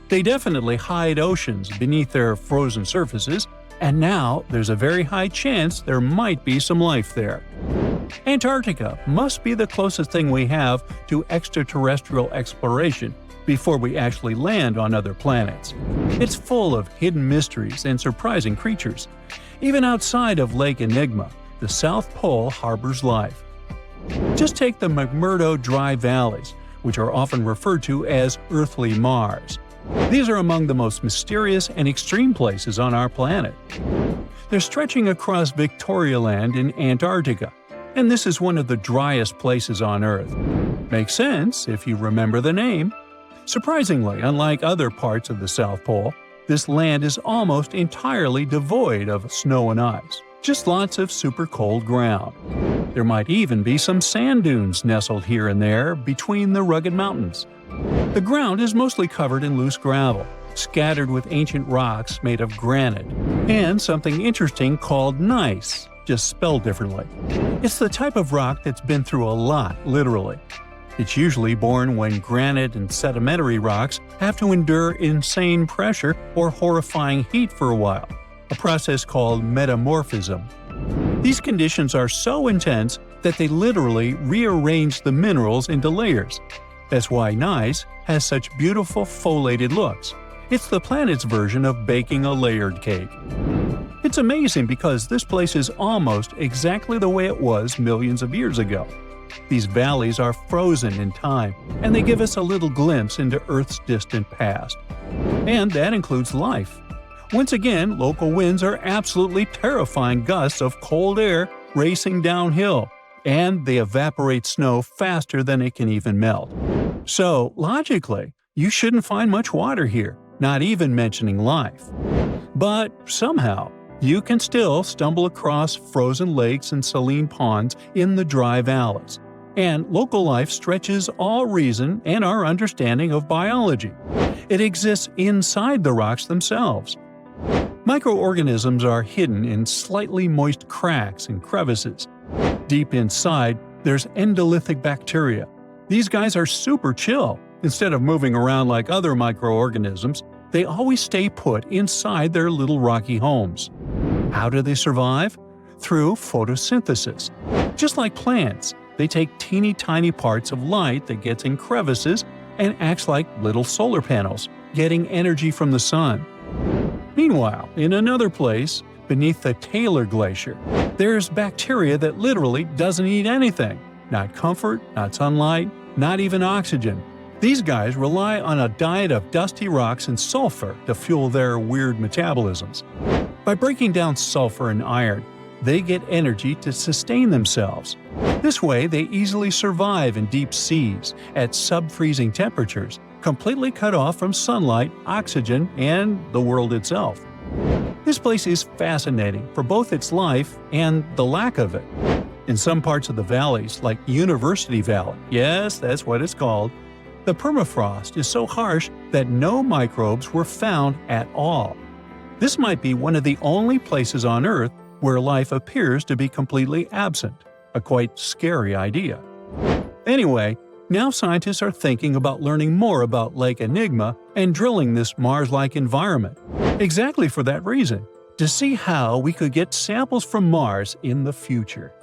They definitely hide oceans beneath their frozen surfaces, and now there's a very high chance there might be some life there. Antarctica must be the closest thing we have to extraterrestrial exploration before we actually land on other planets. It's full of hidden mysteries and surprising creatures. Even outside of Lake Enigma, the South Pole harbors life. Just take the McMurdo Dry Valleys, which are often referred to as Earthly Mars. These are among the most mysterious and extreme places on our planet. They're stretching across Victoria Land in Antarctica, and this is one of the driest places on Earth. Makes sense if you remember the name. Surprisingly, unlike other parts of the South Pole, this land is almost entirely devoid of snow and ice, just lots of super cold ground. There might even be some sand dunes nestled here and there between the rugged mountains. The ground is mostly covered in loose gravel, scattered with ancient rocks made of granite, and something interesting called gneiss, just spelled differently. It's the type of rock that's been through a lot, literally. It's usually born when granite and sedimentary rocks have to endure insane pressure or horrifying heat for a while, a process called metamorphism. These conditions are so intense that they literally rearrange the minerals into layers. That's why gneiss has such beautiful foliated looks. It's the planet's version of baking a layered cake. It's amazing because this place is almost exactly the way it was millions of years ago. These valleys are frozen in time, and they give us a little glimpse into Earth's distant past. And that includes life. Once again, local winds are absolutely terrifying gusts of cold air racing downhill, and they evaporate snow faster than it can even melt. So, logically, you shouldn't find much water here, not even mentioning life. But somehow, you can still stumble across frozen lakes and saline ponds in the dry valleys. And local life stretches all reason and our understanding of biology. It exists inside the rocks themselves. Microorganisms are hidden in slightly moist cracks and crevices. Deep inside, there's endolithic bacteria. These guys are super chill. Instead of moving around like other microorganisms, they always stay put inside their little rocky homes. How do they survive? Through photosynthesis. Just like plants, they take teeny tiny parts of light that gets in crevices and acts like little solar panels, getting energy from the sun. Meanwhile, in another place, beneath the Taylor Glacier, there's bacteria that literally doesn't eat anything. Not comfort, not sunlight, not even oxygen. These guys rely on a diet of dusty rocks and sulfur to fuel their weird metabolisms. By breaking down sulfur and iron, they get energy to sustain themselves. This way, they easily survive in deep seas at sub-freezing temperatures, completely cut off from sunlight, oxygen, and the world itself. This place is fascinating for both its life and the lack of it. In some parts of the valleys, like University Valley, yes, that's what it's called, the permafrost is so harsh that no microbes were found at all. This might be one of the only places on Earth where life appears to be completely absent, a quite scary idea. Anyway, now scientists are thinking about learning more about Lake Enigma and drilling this Mars-like environment. Exactly for that reason, to see how we could get samples from Mars in the future.